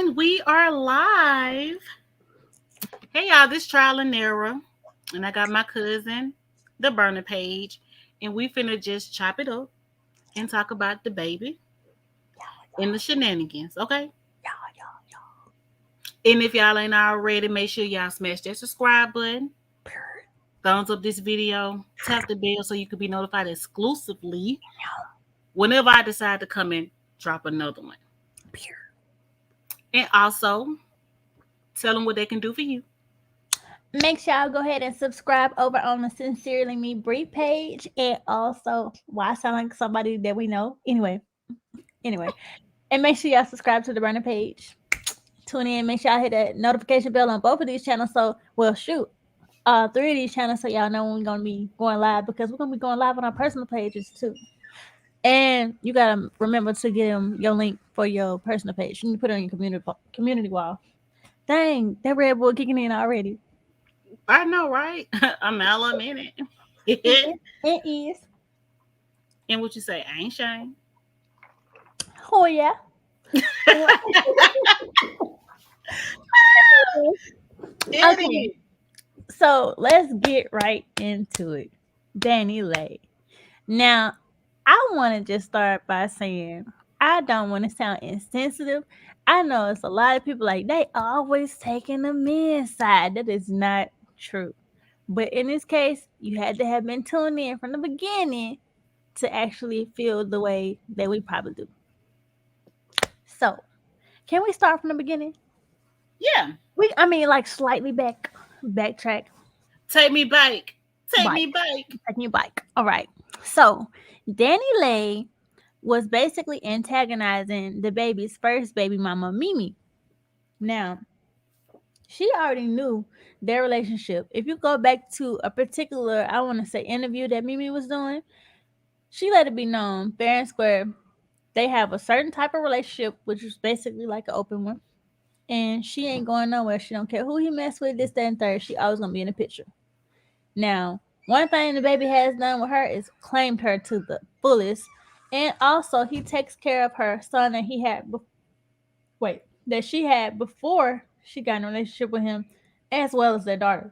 And we are live. Hey y'all, this trial and error. And I got my cousin, the burner page. And we finna just chop it up and talk about the baby and the shenanigans, okay? And if y'all ain't already, make sure y'all smash that subscribe button. Thumbs up this video. Tap the bell so you can be notified exclusively whenever I decide to come and drop another one. And also, tell them what they can do for you. Make sure y'all go ahead and subscribe over on the Sincerely Me Brief page. And also, why I sound like somebody that we know? Anyway. And make sure y'all subscribe to the burner page. Tune in. Make sure y'all hit that notification bell on both of these channels. So, well, shoot. 3 of these channels so y'all know when we're going to be going live because we're going to be going live on our personal pages too. And you got to remember to give them your link for your personal page. You can put it on your community wall. Dang, that Red Bull kicking in already. I know, right? I'm all a minute. It is. And what you say? I ain't shame. Oh, yeah. Okay. So let's get right into it. Dani Leigh. Now, I want to just start by saying I don't want to sound insensitive. I know it's a lot of people like they always taking the men's side. That is not true. But in this case, you had to have been tuned in from the beginning to actually feel the way that we probably do. So, can we start from the beginning? Yeah. Like slightly backtrack. Take me back. Take Bike. me back. Take me bike. All right. So, Dani Leigh was basically antagonizing the baby's first baby mama, Mimi. Now, she already knew their relationship. If you go back to a particular, I want to say, interview that Mimi was doing, she let it be known, fair and square, they have a certain type of relationship, which is basically like an open one. And she ain't going nowhere. She don't care who he mess with, this, that, and third. She always gonna be in the picture. Now, one thing the baby has done with her is claimed her to the fullest. And also, he takes care of her son that that she had before she got in a relationship with him, as well as their daughter.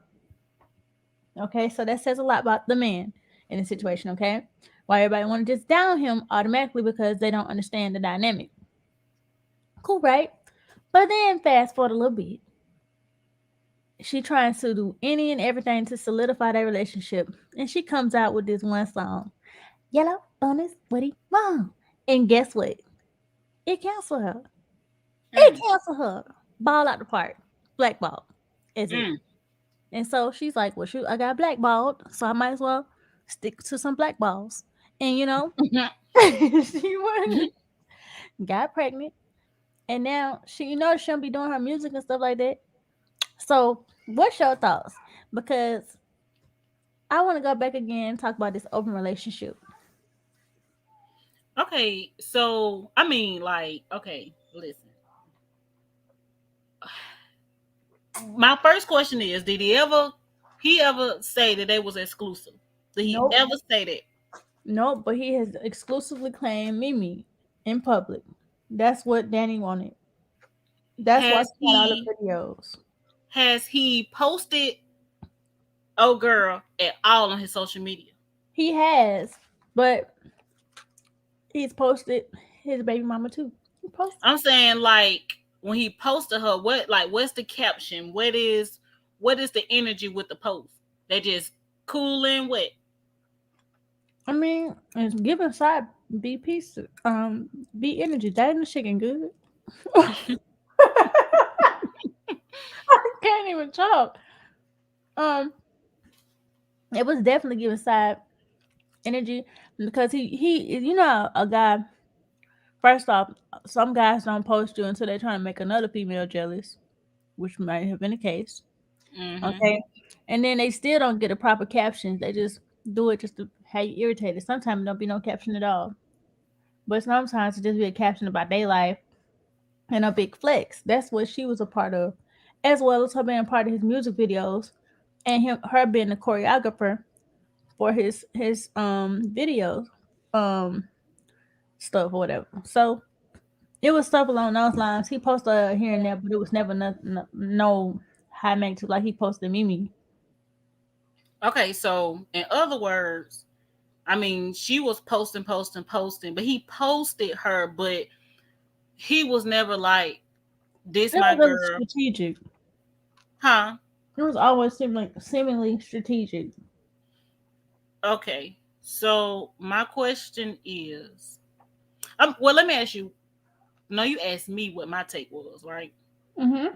Okay, so that says a lot about the man in the situation. Okay, why everybody want to just down him automatically because they don't understand the dynamic. Cool, right? But then fast forward a little bit. She tries to do any and everything to solidify their relationship, and she comes out with this one song, "Yellow Bonus Woody Mom," and guess what? It canceled her. It Mm, canceled her. Ball out the park. Blackball. Is it? mm. And so she's like, well, shoot, I got blackballed, so I might as well stick to some black balls. And she went, got pregnant, and now she don't be doing her music and stuff like that. So, what's your thoughts? Because I want to go back again and talk about this open relationship. Okay, so I mean, like, okay, listen. My first question is: Did he ever say that they was exclusive? Did he Nope. ever say that? Nope, but he has exclusively claimed Mimi in public. That's what Dani wanted. That's why Has she got all the he videos. has he posted "Oh Girl" at all on his social media? He has, but he's posted his baby mama too. He posted. I'm saying, like, when he posted her, what's the caption? What is the energy with the post? They just cool and wet. I mean, it's giving side B piece, B energy. That ain't the chicken good. I can't even talk. Um, it was definitely giving side energy because a guy. First off, some guys don't post you until they're trying to make another female jealous, which might have been the case. Mm-hmm. Okay, and then they still don't get a proper caption. They just do it just to have you irritated. Sometimes don't be no caption at all, but sometimes it just be a caption about their life and a big flex. That's what she was a part of, as well as her being a part of his music videos and her being the choreographer for his videos, um stuff or whatever. So It was stuff along those lines. He posted here and there, but it was never no high magnitude like he posted Mimi. Okay, so in other words, I mean, she was posting, posting, posting, but he posted her, but he was never like, this It my was really girl. strategic. Huh? It was always seemingly strategic. Okay. So my question is, well, let me ask you. No, you asked me what my take was, right? Mm-hmm.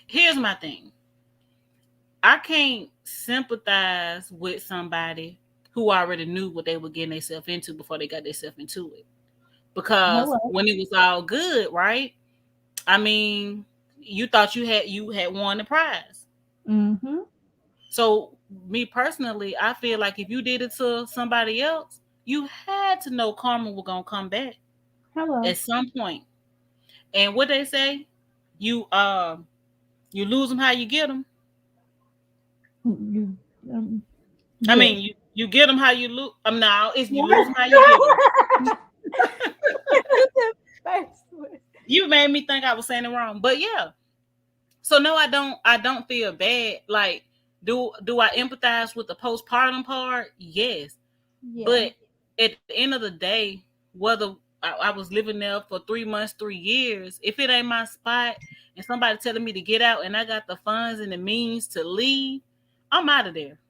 Here's my thing. I can't sympathize with somebody who already knew what they were getting themselves into before they got themselves into it. Because Hello. when it was all good, right? I mean, you thought you had won the prize. Mm-hmm. So me personally, I feel like if you did it to somebody else, you had to know karma was gonna come back Hello. at some point. And what they say, you you lose them how you get them. You, I yes. mean, you get them how you lose. Now it's you lose them What? how you get them. The first one. You made me think I was saying it wrong, but yeah. So no, I don't. I don't feel bad. Like, do I empathize with the postpartum part? Yes, Yeah. but at the end of the day, whether I was living there for 3 months, 3 years, if it ain't my spot, and somebody telling me to get out, and I got the funds and the means to leave, I'm out of there.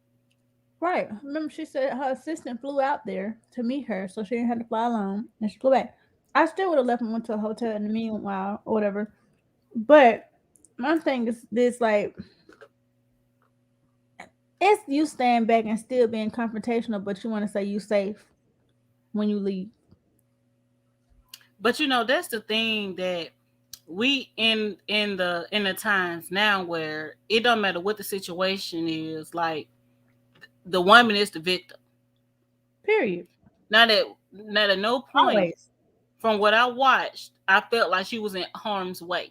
Right. Remember, she said her assistant flew out there to meet her, so she didn't have to fly alone, and she flew back. I still would have left and went to a hotel in the meanwhile, or whatever. But my thing is this: like, it's you staying back and still being confrontational, but you want to say you safe when you leave. But that's the thing that we in the times now where it don't matter what the situation is. Like, the woman is the victim. Period. Not at not at no point Always. from what I watched, I felt like she was in harm's way.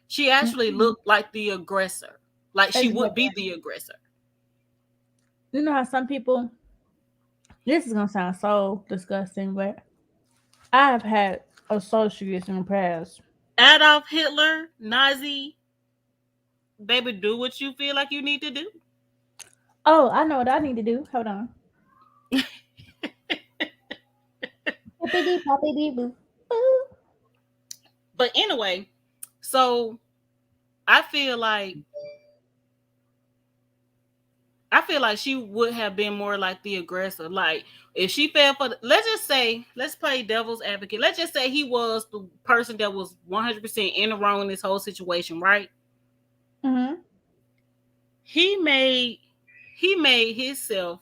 She actually Mhm. looked like the aggressor, like she would Exactly. be the aggressor. You know how some people. This is gonna sound so disgusting, but I've had associates in the past. Adolf Hitler, Nazi, baby, do what you feel like you need to do. Oh, I know what I need to do. Hold on. Poppity poppity boo. Boo. But anyway, so I feel like I feel like she would have been more like the aggressor. Like, if she fell for, let's just say, let's play devil's advocate. Let's just say he was the person that was 100% in the wrong in this whole situation, right? Mhm. He made he made himself.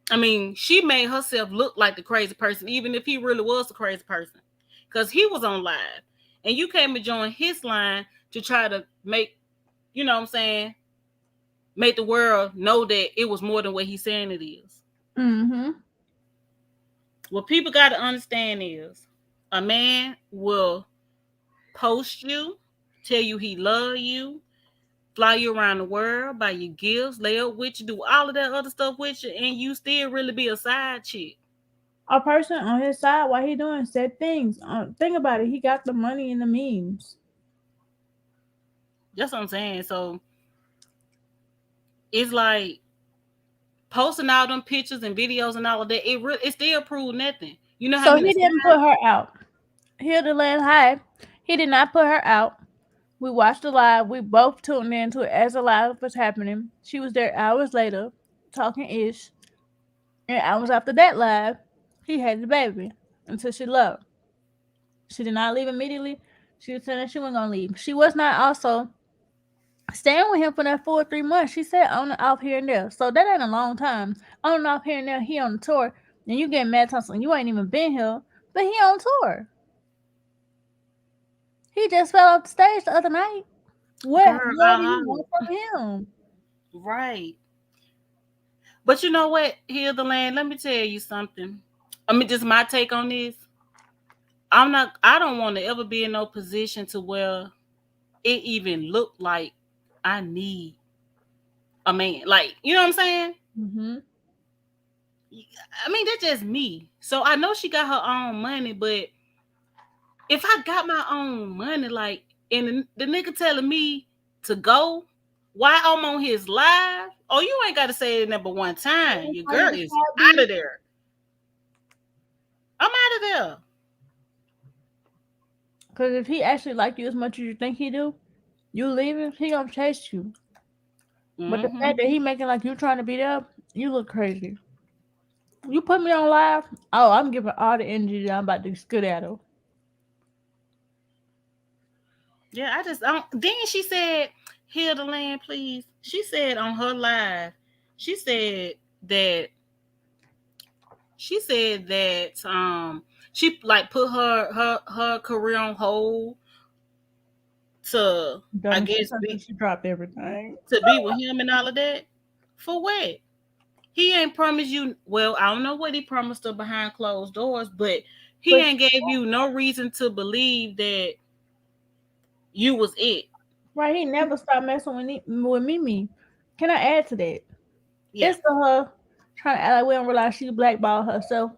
I mean, she made herself look like the crazy person, even if he really was the crazy person, because he was on live, and you came to join his line to try to make, what I'm saying, make the world know that it was more than what he's saying it is. Mhm. What people got to understand is a man will post you, tell you he love you, fly you around the world, buy you gifts, lay up with you, do all of that other stuff with you, and you still really be a side chick. A person on his side while he doing said things. Think about it. He got the money and the means. That's what I'm saying. So it's like posting all them pictures and videos and all of that. It still proved nothing. You know how So many he side. didn't put her out. Here to land high. He did not put her out. We watched the live. We both tuned into it as the live was happening. She was there hours later, talking ish. And hours after that live, he had the baby until she left. She did not leave immediately. She was saying that she wasn't gonna leave. She was not also staying with him for that full 3 months. She said on and off here and there. So that ain't a long time. On and off here and there, he on the tour. And you get mad tussling. You ain't even been here, but he on tour. He just fell off the stage the other night. What Girl, more do you uh-huh. want from him? Right. But you know what? Hear the land. Let me tell you something. I mean, just my take on this. I don't want to ever be in no position to where it even look like I need a man. Like, you know what I'm saying? Mm-hmm. I mean, that's just me. So I know she got her own money, but if I got my own money, like, and the nigga telling me to go, why I'm on his live? Oh, you ain't got to say it number one time. Your girl is out of there. I'm out of there. Because if he actually like you as much as you think he do, you leaving, he gonna chase you. But the Mm-hmm. fact that he making like you trying to be there, you look crazy. You put me on live, oh, I'm giving all the energy that I'm about to skedaddle. Yeah, I just don't. Then she said, "Heal the land, please." She said on her live, she said that she like put her career on hold to, I Dummy shit, guess, something she dropped everything. be with him and all of that. For what? He ain't promised you. Well, I don't know what he promised her behind closed doors, but he But ain't gave you no reason to believe that you was it. right, he never stopped messing with Mimi. Can I add to that? Yeah. It's to her trying to act like we don't realize she blackballed herself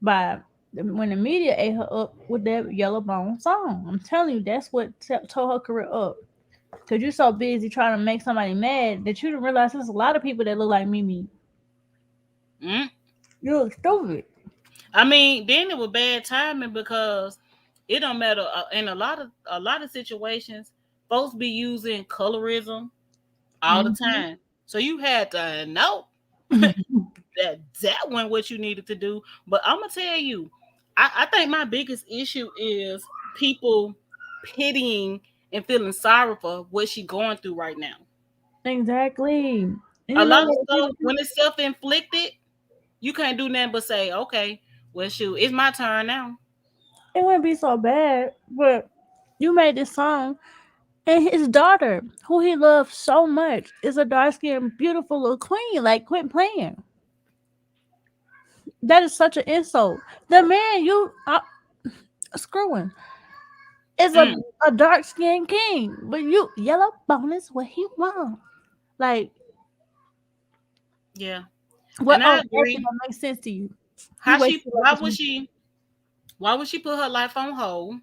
by when the media ate her up with that Yellow Bone song. I'm telling you, that's what tore her career up. Cause you're so busy trying to make somebody mad that you didn't realize there's a lot of people that look like Mimi. Mm. You look stupid. I mean, then it was bad timing because it don't matter in a lot of situations. Folks be using colorism all the Mm-hmm. time, so you had to know that wasn't what you needed to do. But I'm gonna tell you, I think my biggest issue is people pitying and feeling sorry for what she going through right now. Exactly. And A you know lot of what? stuff when it's self inflicted, you can't do nothing but say, "Okay, well, shoot, it's my turn now." It wouldn't be so bad, but you made this song, and his daughter, who he loves so much, is a dark skinned, beautiful little queen. Like, quit playing. That is such an insult. The man you screwing is Mm, a dark skinned king, but you yellow bone is what he want. Like, yeah, what and on I earth agree. don't make sense to you? He How she? wasted like Why this. would she? Why would she put her life on hold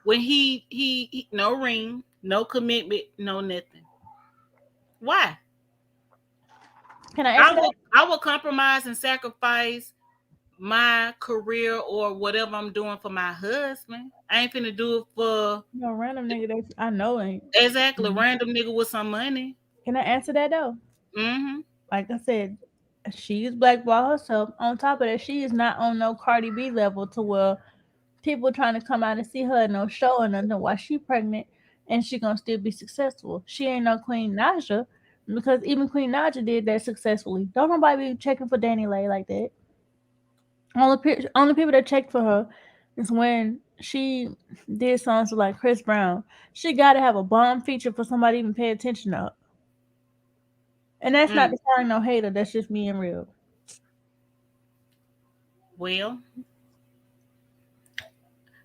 when he no ring, no commitment, no nothing? Why? Can I I answer that? will I will compromise and sacrifice my career or whatever I'm doing for my husband. I ain't finna do it for No random nigga that I know ain't. exactly random nigga with some money. Can I answer that though? Mm-hmm. Like I said, she is blackball herself. On top of that, she is not on no Cardi B level to where people trying to come out and see her in no show or nothing while she pregnant and she gonna still be successful. She ain't no Queen Naja because even Queen Naja did that successfully. Don't nobody be checking for Dani Leigh like that. Only people that checked for her is when she did songs with like Chris Brown. She got to have a bomb feature for somebody to even pay attention to her. And that's not Mm. to sound no hater. That's just being real. Well,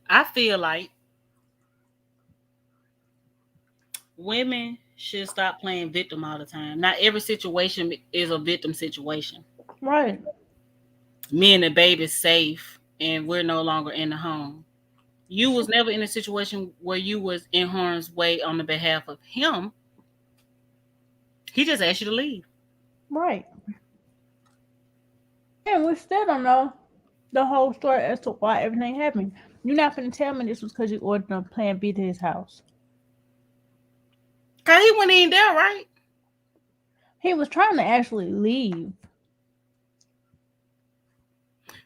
I feel like women should stop playing victim all the time. Not every situation is a victim situation. Right. Me and the baby's safe and we're no longer in the home. You was never in a situation where you was in harm's way on the behalf of him. He just asked you to leave. Right. And we still don't know the whole story as to why everything happened. You're not going to tell me this was because you ordered a plan B to his house. Cause he went in there, right? He was trying to actually leave.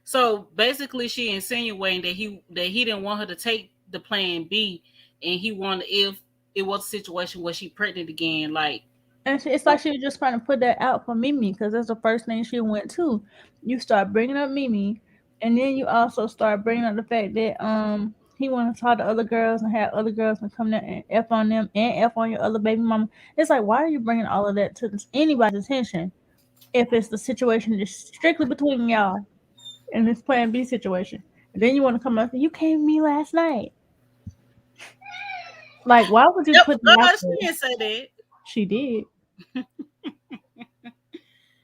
So basically she insinuating that he didn't want her to take the plan B and he wanted if it was a situation where she pregnant again, like And it's like she was just trying to put that out for Mimi because that's the first thing she went to. You start bringing up Mimi, and then you also start bringing up the fact that he want to talk to other girls and have other girls and come there and f on them and f on your other baby mama. It's like, why are you bringing all of that to anybody's attention if it's the situation just strictly between y'all in this Plan B situation? And then you want to come up and say, you came to me last night. Like, why would you yep, put it out she there? didn't say that. She did.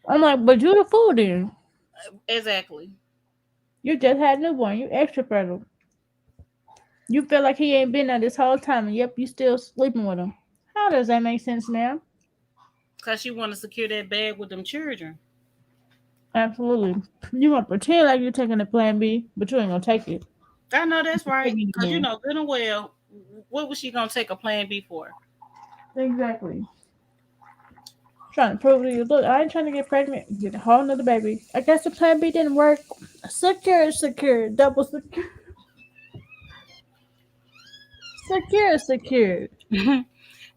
I'm like, but you the fool then. Exactly. You just had a newborn. You extra fertile. You feel like he ain't been there this whole time, and yep, you still sleeping with him. How does that make sense, ma'am? Because you want to secure that bag with them children. Absolutely. You gonna pretend like you're taking the plan B, but you ain't gonna take it. I know that's You're right. taking it Because you again. know good and well, what was she going to take a plan B for? Exactly. Trying to prove to you, look, I ain't trying to get pregnant, get a whole nother baby. I guess the plan B didn't work. Secure, secure, double secure, secure, secure.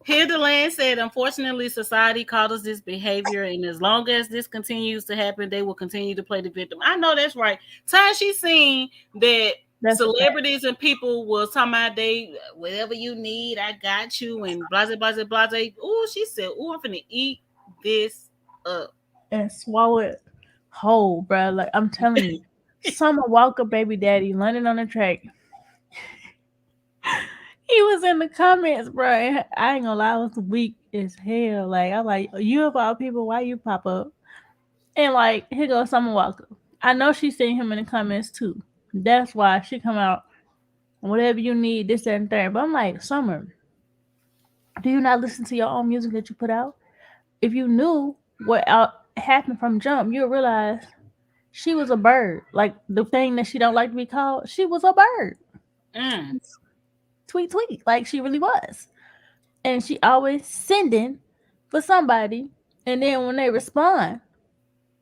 Hildeland said, unfortunately, society causes this behavior, and as long as this continues to happen, they will continue to play the victim. I know that's right. Time she seen that That's a fact. celebrities and people was talking about they whatever you need, I got you, and blase blase blase. Ooh, she said, "Ooh, I'm finna eat this up." And swallow it whole, bro. Like I'm telling you, Summer Walker, baby daddy, landing on the track. He was in the comments, bro. And I ain't gonna lie, I was weak as hell. Like I'm like, you of all people, why you pop up? And like, here goes Summer Walker. I know she seen him in the comments too. That's why she come out. Whatever you need, this, that, and third. But I'm like, Summer, do you not listen to your own music that you put out? If you knew what happened from jump, you'll realize she was a bird. Like the thing that she don't like to be called, she was a bird. Mm. Tweet, tweet, like she really was. And she always sending for somebody. And then when they respond,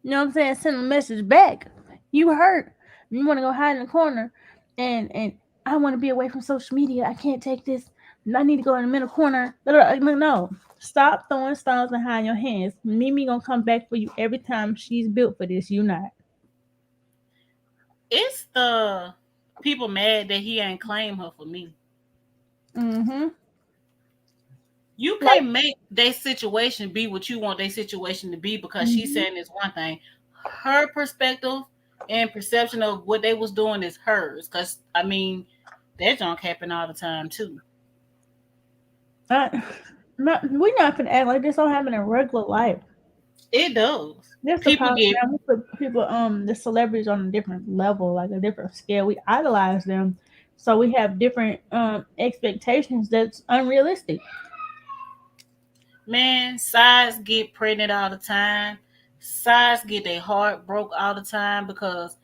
you know what I'm saying, send a message back. You hurt. You want to go hide in the corner. And I want to be away from social media. I can't take this. I need to go in the middle corner. No. Stop throwing stones behind your hands. Mimi gonna come back for you every time. She's built for this. You not. It's the people mad that he ain't claim her for me. Mm-hmm. You Like, can't make their situation be what you want their situation to be because she's mm-hmm. saying this one thing. Her perspective and perception of what they was doing is hers. Cause I mean, that junk happen all the time too. We not gonna act like this don't happen in regular life. It does. That's the People problem. get Now we put people, the celebrities on a different level, like a different scale. We idolize them, so we have different expectations that's unrealistic. man, sides get pregnant all the time. Sides get their heart broke all the time because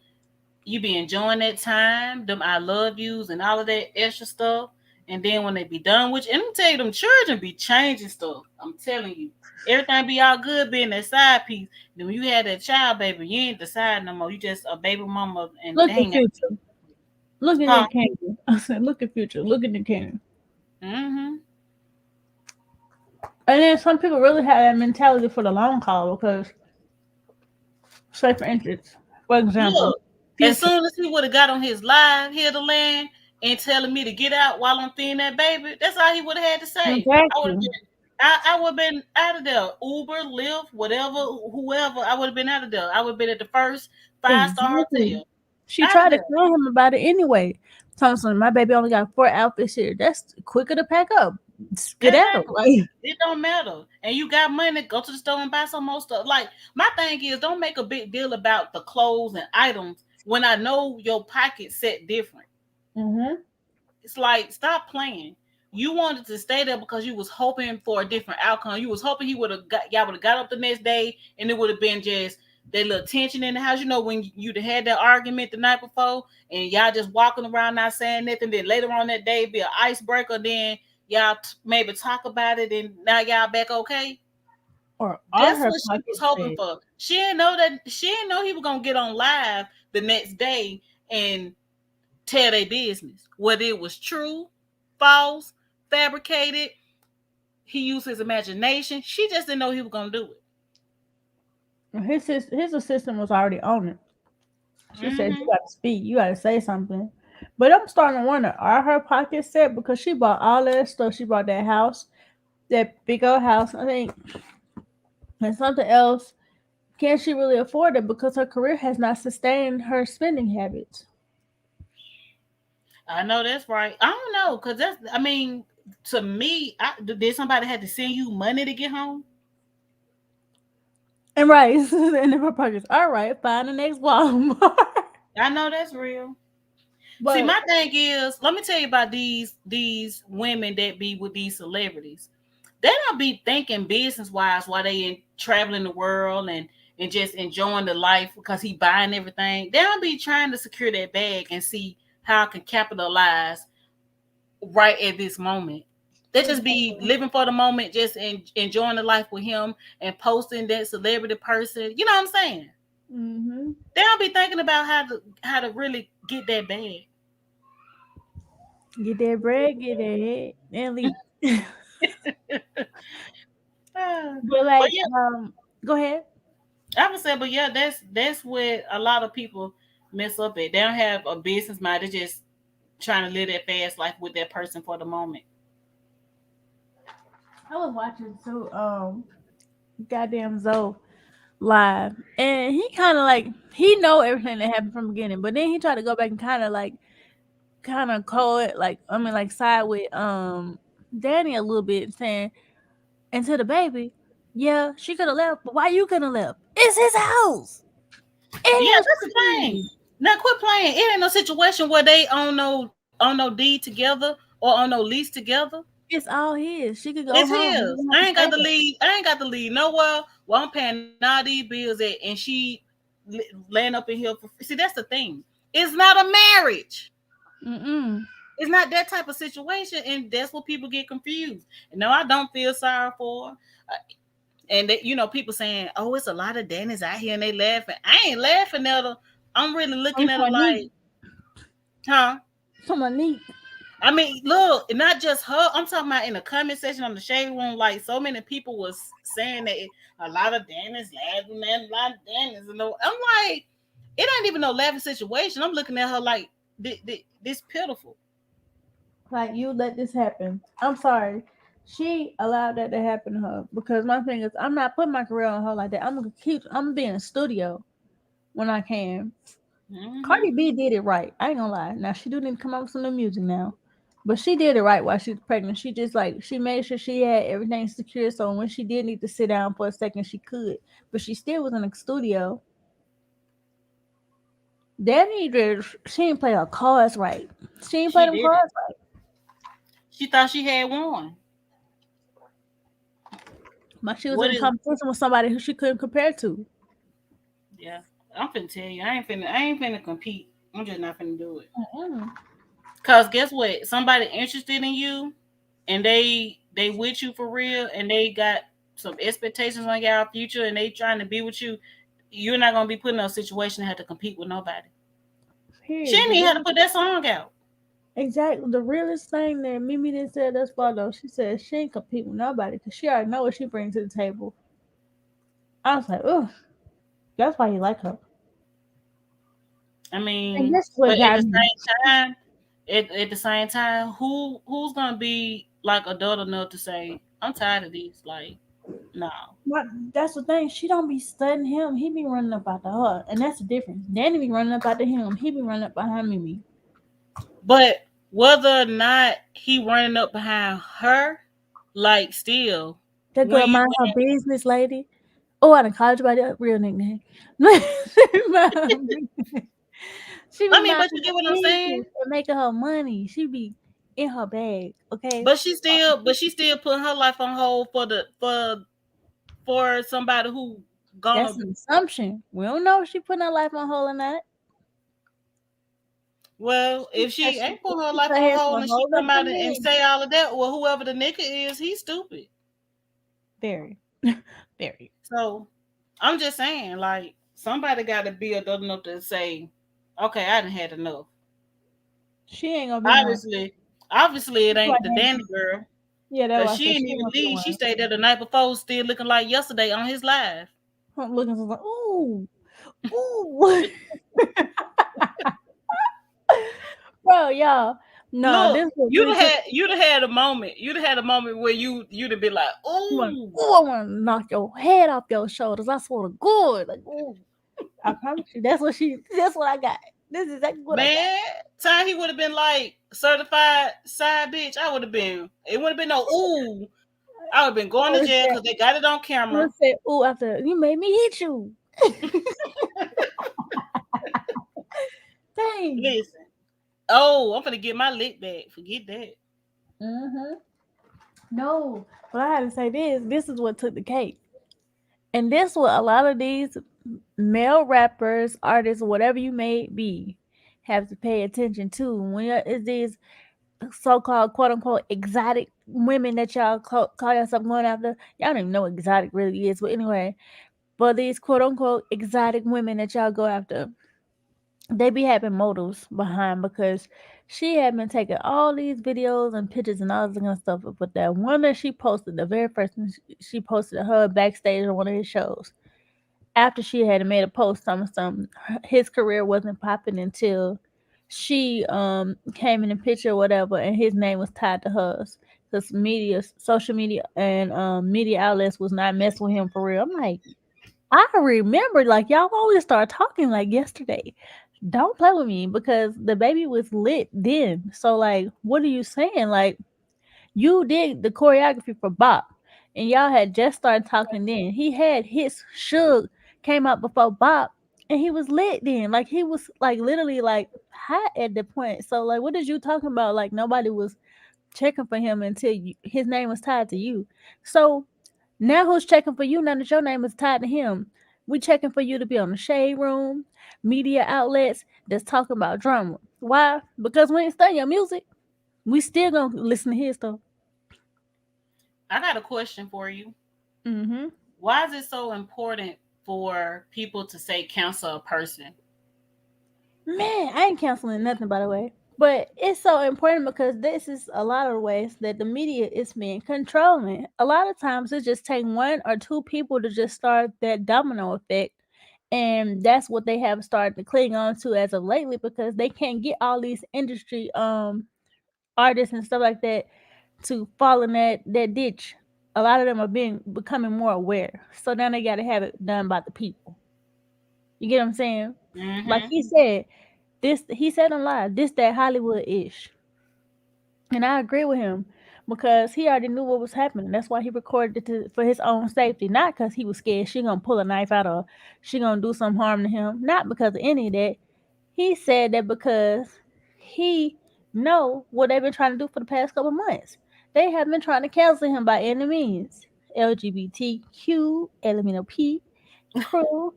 you be enjoying that time, them I love yous and all of that extra stuff. And then when they be done with you, and I'm tell you, them children be changing stuff. I'm telling you. Everything be all good being that side piece. Then when you had that child baby, you ain't the side no more. You just a baby mama and Look at dang it. future. Look at Huh? Nick Cannon. I said, look at future. Look at Nick Cannon. Mm-hmm. And then some people really have that mentality for the long haul because, say for instance, for example, Look, as future. soon as he would have got on his live here to land and telling me to get out while I'm feeding that baby, that's all he would have had to say. I would have Exactly. been I would have been out of there. Uber, Lyft, whatever, whoever, I would have been out of there. I would have been at the first 5-star Exactly. hotel. She Out of tried to there. tell him about it anyway. Thompson, my baby only got 4 outfits here. That's quicker to pack up. Skedaddle. Exactly. Like, It don't matter. And you got money, go to the store and buy some more stuff. Like, my thing is, don't make a big deal about the clothes and items when I know your pocket set different. mm-hmm. It's like stop playing. You wanted to stay there because you was hoping for a different outcome. You was hoping he would have got y'all would have got up the next day and it would have been just that little tension in the house. You know when you'd had that argument the night before and y'all just walking around not saying nothing. Then later on that day be an icebreaker. Then y'all maybe talk about it and now y'all back okay. Or are That's her what she was pockets hoping said. for. She didn't know he was gonna get on live the next day and tell their business. Whether it was true, false, fabricated, he used his imagination. She just didn't know he was gonna do it. His assistant was already on it. She said, you Mm-hmm. got to speak. You got to say something. But I'm starting to wonder, are her pockets set? Because she bought all that stuff. She bought that house, that big old house, I think, and something else. Can she really afford it? Because her career has not sustained her spending habits. I know that's right. I don't know, cause that's. I mean, to me, did somebody had to send you money to get home? And right, and in my pockets. All right, find the next Walmart. I know that's real. See, But my thing is, let me tell you about these women that be with these celebrities. They don't be thinking business wise while they in traveling the world and just enjoying the life because he buying everything. They don't be trying to secure that bag and see how I can capitalize right at this moment. They just be exactly. living for the moment, just enjoying the life with him and posting that celebrity person. You know what I'm saying? Mm-hmm. They don't be thinking about how to really get that bag. Get that bread, get that head, and leave. But But like, yeah, go ahead. I would say, but yeah, that's where a lot of people mess up at. They don't have a business mind. They're just trying to live that fast life with that person for the moment. I was watching too, goddamn Zoe live, and he kind of like he know everything that happened from the beginning, but then he tried to go back and kind of call it like I mean like side with Danny a little bit, saying and to the baby, yeah, she could have left, but why you couldn't have left? It's his house. Yeah, It that's has the thing. to Now quit playing. It ain't no situation where they on no deed together or on no lease together. It's all his. She could It's go home. He his. don't have I to ain't got stay to there. leave. I ain't got to leave nowhere. Well, I'm paying all these bills at, and she laying up in here for. See, that's the thing. It's not a marriage. Mm-mm. It's not that type of situation, and that's what people get confused. And no, I don't feel sorry for her. And they, people saying, "Oh, it's a lot of Dennis out here," and they laughing. I ain't laughing at her. I'm really looking I'm at her so neat. like, huh? Someone neat. I mean, look, not just her. I'm talking about in the comment section on the shade room. Like, so many people was saying that a lot of Dennis laughing at a lot of Dennis, and I'm like, it ain't even no laughing situation. I'm looking at her like this pitiful. Like you let this happen. I'm sorry. She allowed that to happen to her because my thing is I'm not putting my career on hold like that. I'm gonna be in the studio when I can. Hmm. Cardi B did it right. I ain't gonna lie. Now she do need to come up with some new music now. But she did it right while she was pregnant. She just like she made sure she had everything secure so when she did need to sit down for a second she could. But she still was in the studio. Danny did she didn't play her cards right. She didn't play She them did it. cards right. She thought she had one. But she was What in is? competition with somebody who she couldn't compare to. Yeah, I'm finna tell you, I ain't finna compete. I'm just not finna do it. Mm-mm. Cause guess what? Somebody interested in you, and they with you for real, and they got some expectations on your future, and they trying to be with you. You're not gonna be put in a situation to have to compete with nobody. She Period. didn't even have to put that song out. Exactly the realest thing that Mimi didn't say thus far though. She said she ain't compete with nobody because she already know what she brings to the table. I was like, oh, that's why you like her. I And mean, this is what but at got the me. same time, at the same time, who's gonna be like adult enough to say, I'm tired of this? Like, no. What that's the thing. She don't be studying him. He be running up after her, and that's the difference. Danny be running up after him. He be running up behind Mimi. But whether or not he running up behind her, like still, That when girl you mind her business, lady. Oh, I done called you by that real nickname. She be I mean, minding but you her get what I'm saying? business and making her money. She be in her bag, okay? But she still put her life on hold for somebody who That's gonna an assumption. We don't know if she putting her life on hold or not. well, She if said she she ain't put her keep life her on head hold for a and she whole bunch come of out and men. say all of that, well, whoever the nigga is, he's stupid. Very, very. So I'm just saying, like, somebody gotta be adult enough to say, okay, I done had enough. She ain't gonna be the one. Obviously, it That's why ain't the Danny girl. yeah, that's Cause why I she said didn't she ain't even gonna be the leave. She one. stayed there the night before, still looking like yesterday on his live. I'm looking for like, ooh, ooh, bro, y'all. No, Look, this was you'd really have took. had you'd have had a moment. You'd have had a moment where you'd have been like, Like, "Ooh, ooh, I want to knock your head off your shoulders. I swear to God, like, ooh, I promise you, that's what she. That's what I got. This is exactly what I got. man!" Time he would have been like certified side bitch. I would have been. It would have been no ooh. I would have been I going to would jail say, because they got it on I would camera. say, "Ooh, after you made me hit you." Dang. Listen. Oh, I'm gonna get my lick back. Forget that. Mm-hmm. No, but I had to say this. This is what took the cake, and this what a lot of these male rappers, artists, whatever you may be, have to pay attention to. When it's these so-called quote unquote exotic women that y'all call yourself going after, y'all don't even know what exotic really is. But anyway, but these quote unquote exotic women that y'all go after, they be having motives behind because she had been taking all these videos and pictures and all this kind of stuff. But that one that she posted, the very first one, she posted her backstage on one of his shows. After she had made a post some his career wasn't popping until she came in the picture or whatever, and his name was tied to hers. Because media, social media, and media outlets was not messing with him for real. I'm like, I remember, like, y'all always start talking like yesterday. Don't play with me because the baby was lit then. So, like, what are you saying? Like, you did the choreography for Bop, and y'all had just started talking then. He had his Suge came out before Bop, and he was lit then. Like, he was, like, literally, like, hot at the point. So, like, what is you talking about? Like, nobody was checking for him until his name was tied to you. So, now who's checking for you now that your name is tied to him? We checking for you to be on the shade room, media outlets that's talking about drama. Why? Because we ain't studying your music. We still gonna listen to his stuff. I got a question for you. Mm-hmm. Why is it so important for people to say cancel a person? Man, I ain't canceling nothing, by the way. But it's so important because this is a lot of ways that the media is being controlling. A lot of times it just take one or two people to just start that domino effect. And that's what they have started to cling on to as of lately because they can't get all these industry artists and stuff like that to fall in that ditch. A lot of them are becoming more aware. So now they gotta have it done by the people. You get what I'm saying? Like Mm-hmm. he said, this he said on live, this that Hollywood ish. And I agree with him because he already knew what was happening. That's why he recorded it for his own safety, not because he was scared she gonna pull a knife out or she gonna do some harm to him. Not because of any of that. He said that because he know what they've been trying to do for the past couple months. They have been trying to cancel him by any means. LGBTQ, LMNOP, crew,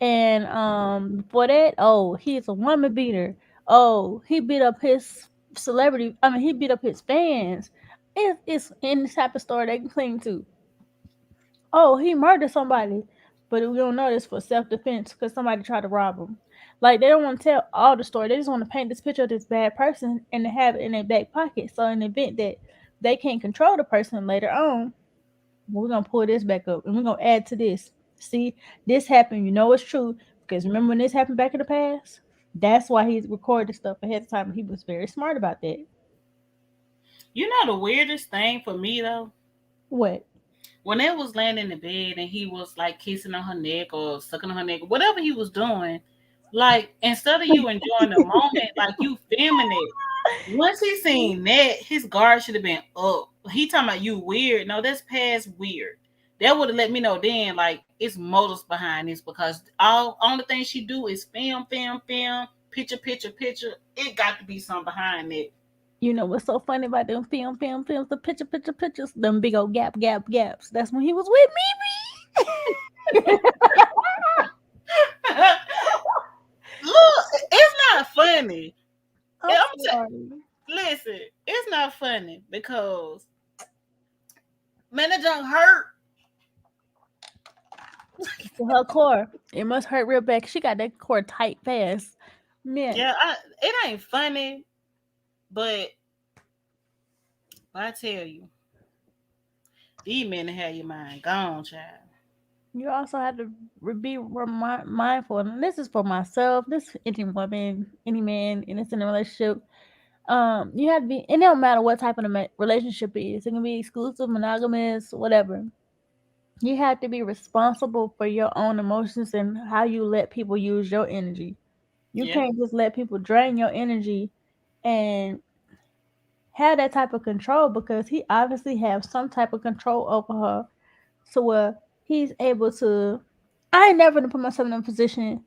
and before that, oh, he's a woman beater. Oh, he beat up his celebrity. I mean, he beat up his fans. It's any type of story they can cling to. Oh, he murdered somebody, but we don't know this for self defense because somebody tried to rob him. Like they don't want to tell all the story. They just want to paint this picture of this bad person and to have it in their back pocket. So in the event that they can't control the person later on, well, we're gonna pull this back up and we're gonna add to this. See, this happened. You know it's true because remember when this happened back in the past? That's why he's recorded stuff ahead of time. He was very smart about that. You know the weirdest thing for me though? What? When they was laying in the bed and he was like kissing on her neck or sucking on her neck, whatever he was doing, like instead of you enjoying the moment, like you filming it. Once he seen that, his guard should have been up. He talking about you weird. No, that's past weird. That would have let me know then, like it's motives behind this because all only thing she do is film, film, film, picture, picture, picture. It got to be something behind it. You know what's so funny about them films, the pictures, them big old gaps. That's when he was with me. Look, it's not funny. I'm I'm sorry. listen, it's not funny because man, it don't hurt. To her core, it must hurt real bad. 'Cause she got that core tight fast. Man, It ain't funny, but I tell you, these men have your mind gone, child. you also have to be mindful, and this is for myself. This any woman, any man, and it's in a relationship. You have to be. It don't matter what type of relationship it is. It can be exclusive, monogamous, whatever. You have to be responsible for your own emotions and how you let people use your energy. You Yeah. can't just let people drain your energy and have that type of control because he obviously have some type of control over her to where he's able to. I ain't never gonna put myself in a position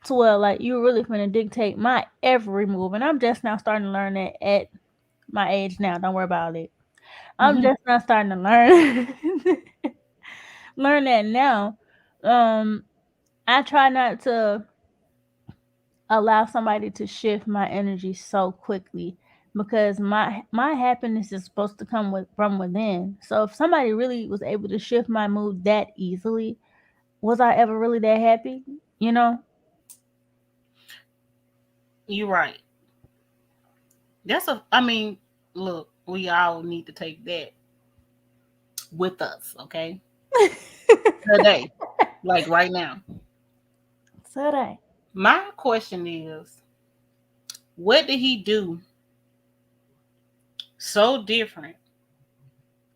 to where like you're really gonna dictate my every move, and I'm just now starting to learn that at my age now. Don't worry about it. I'm Mhm. just now starting to learn learn that now. Um, I try not to allow somebody to shift my energy so quickly because my happiness is supposed to come from within. So if somebody really was able to shift my mood that easily, was I ever really that happy? You know? You're right. That's a. I mean, look, we all need to take that with us, okay? Today, like right now. So that My question is, what did he do so different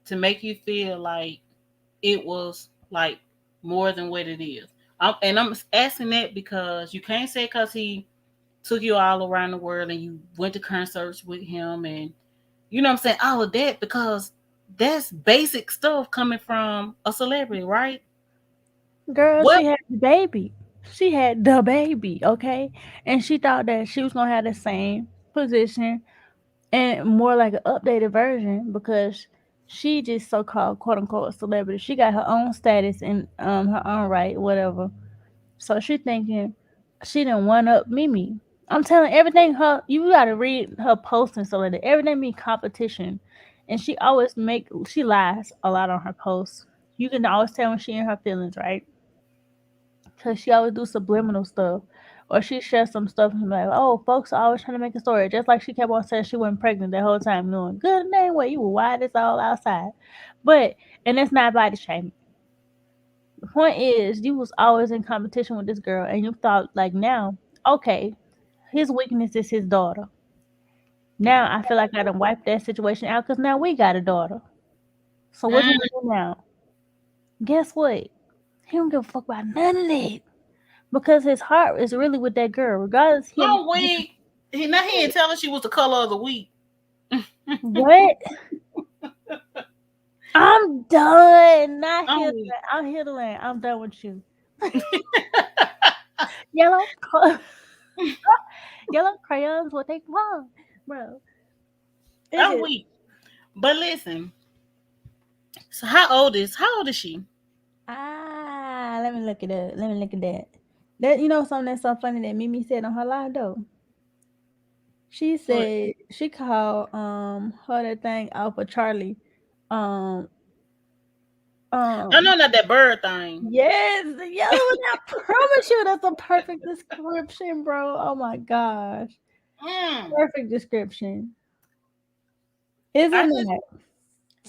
to make you feel like it was like more than what it is? And I'm asking that because you can't say because he took you all around the world and you went to concerts with him and you know what I'm saying, all of that because that's basic stuff coming from a celebrity, right? girl, What she had the baby. She had the baby, okay? And she thought that she was gonna have the same position and more like an updated version because she just so called quote unquote a celebrity. She got her own status in her own right, whatever. So she thinking she didn't one up Mimi. I'm telling everything her you gotta read her posts and stuff like that. Everything be competition. And she lies a lot on her posts. You can always tell when she in her feelings, right? Cause she always do subliminal stuff. Or she shares some stuff and be like, oh, folks are always trying to make a story. Just like she kept on saying she wasn't pregnant the whole time, knowing good and dang well you were wide as all outside. But and that's not body shaming. The point is you was always in competition with this girl and you thought like now, okay, his weakness is his daughter. Now I feel like I done wiped that situation out because now we got a daughter. So what you mm, gonna do now? Guess what? He don't give a fuck about none of that. Because his heart is really with that girl, regardless him. long week? He didn't tell her she was the color of the week. What? I'm done. Not here. Long week. I'm here to land. I'm done with you. Yellow, yellow crayons. What they want, bro? It I'm just weak. But listen, so how old is she? Let me look it up. Let me look at that. That you know something that's so funny that Mimi said on her live though. She What? said she called her that thing out for Charlie. Um No, no, um not that bird thing. Yes, the yellow one. I promise you, that's a perfect description, bro. Oh my gosh, Mm. perfect description, I isn't just it?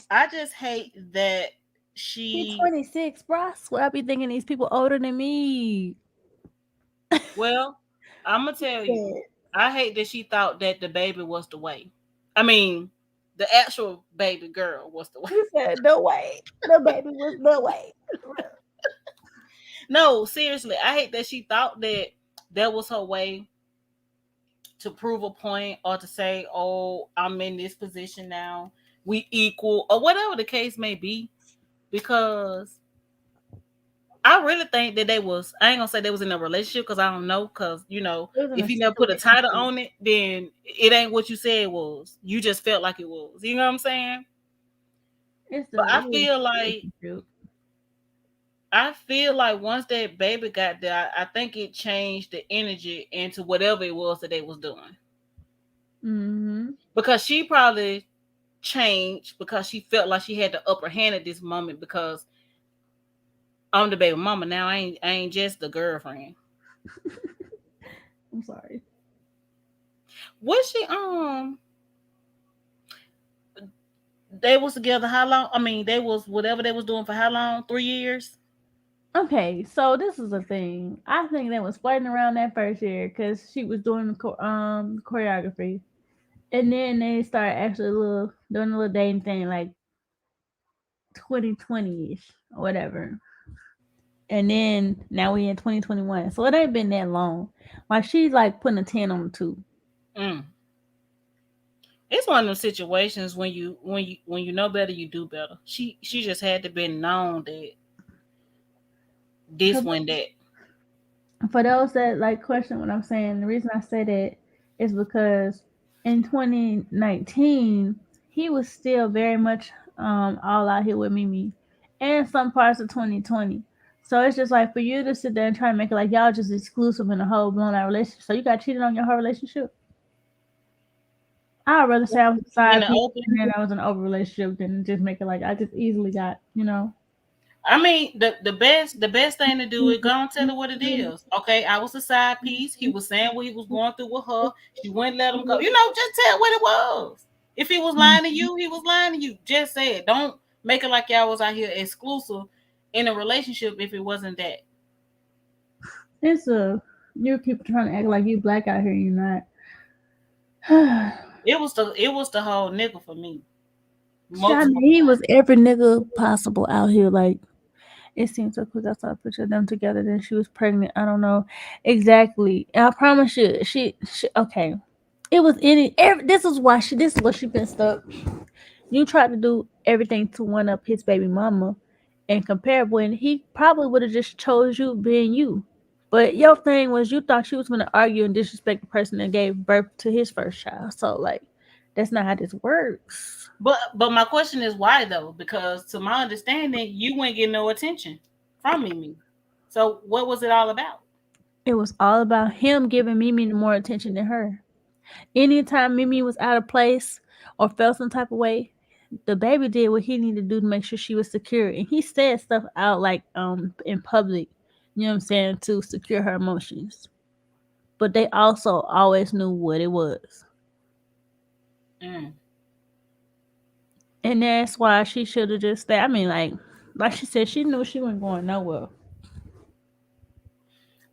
I just hate that He's she 26, bro. I swear I be thinking these people older than me. well, I'm gonna tell you, Said, I hate that she thought that the baby was the way. I mean, the actual baby girl was the way. he said, "No way, the baby was no way." No, seriously, I hate that she thought that that was her way to prove a point or to say, "Oh, I'm in this position now. We equal," or whatever the case may be. Because I really think that they was. I ain't gonna say they was in a relationship because I don't know. Because It was in a if you never put a situation. title on it, then it ain't what you said it was. You just felt like it was. You know what I'm saying? It's But a it was a relationship. I feel like once that baby got there, I think it changed the energy into whatever it was that they was doing. Mm-hmm. Because she probably changed because she felt like she had the upper hand at this moment because I'm the baby mama now. I ain't just the girlfriend. I'm sorry. Was she they was together how long? I mean, they was whatever they was doing for how long? 3 years? Okay, so this is the thing. I think they was flirting around that first year because she was doing the choreography. And then they started actually doing a little dating thing like 2020 ish or whatever. And then now we in 2021. So it ain't been that long. Like she's like putting a 10 on the two. Mm. It's one of those situations when you know better, you do better. She just had to be known that this one that. For those that like question what I'm saying, the reason I say that is because in 2019 he was still very much all out here with Mimi, and some parts of 2020. So it's just like for you to sit there and try to make it like y'all just exclusive in a whole blown out relationship. So you got cheated on your whole relationship. I'd rather say I was a In side the piece open. and then I was in an open relationship than just make it like I just easily got, you know. I mean, the best thing to do is go and tell her what it is. Okay, I was a side piece. He was saying what he was going through with her. She wouldn't let him go. Just tell what it was. If he was lying to you, he was lying to you. Just say it. Don't make it like y'all was out here exclusive in a relationship if it wasn't that. It's a you people trying to act like you black out here, you're not. It was the whole nigga for me. I Multiple. mean, he was every nigga possible out here. Like it seems so quick. I saw a picture of them together. Then she was pregnant. I don't know exactly. And I promise you, she okay. It was any. This is why she. This is what she messed up. You tried to do everything to one up his baby mama, and compare when he probably would have just chose you being you. But your thing was you thought she was gonna argue and disrespect the person that gave birth to his first child. So like, that's not how this works. But my question is why though? Because to my understanding, you wouldn't get no attention from me. So what was it all about? It was all about him giving Mimi more attention than her. Anytime Mimi was out of place or felt some type of way, the baby did what he needed to do to make sure she was secure. And he said stuff out like in public, you know what I'm saying, to secure her emotions. But they also always knew what it was. Mm. And that's why she should have just stayed. I mean, like she said, she knew she wasn't going nowhere.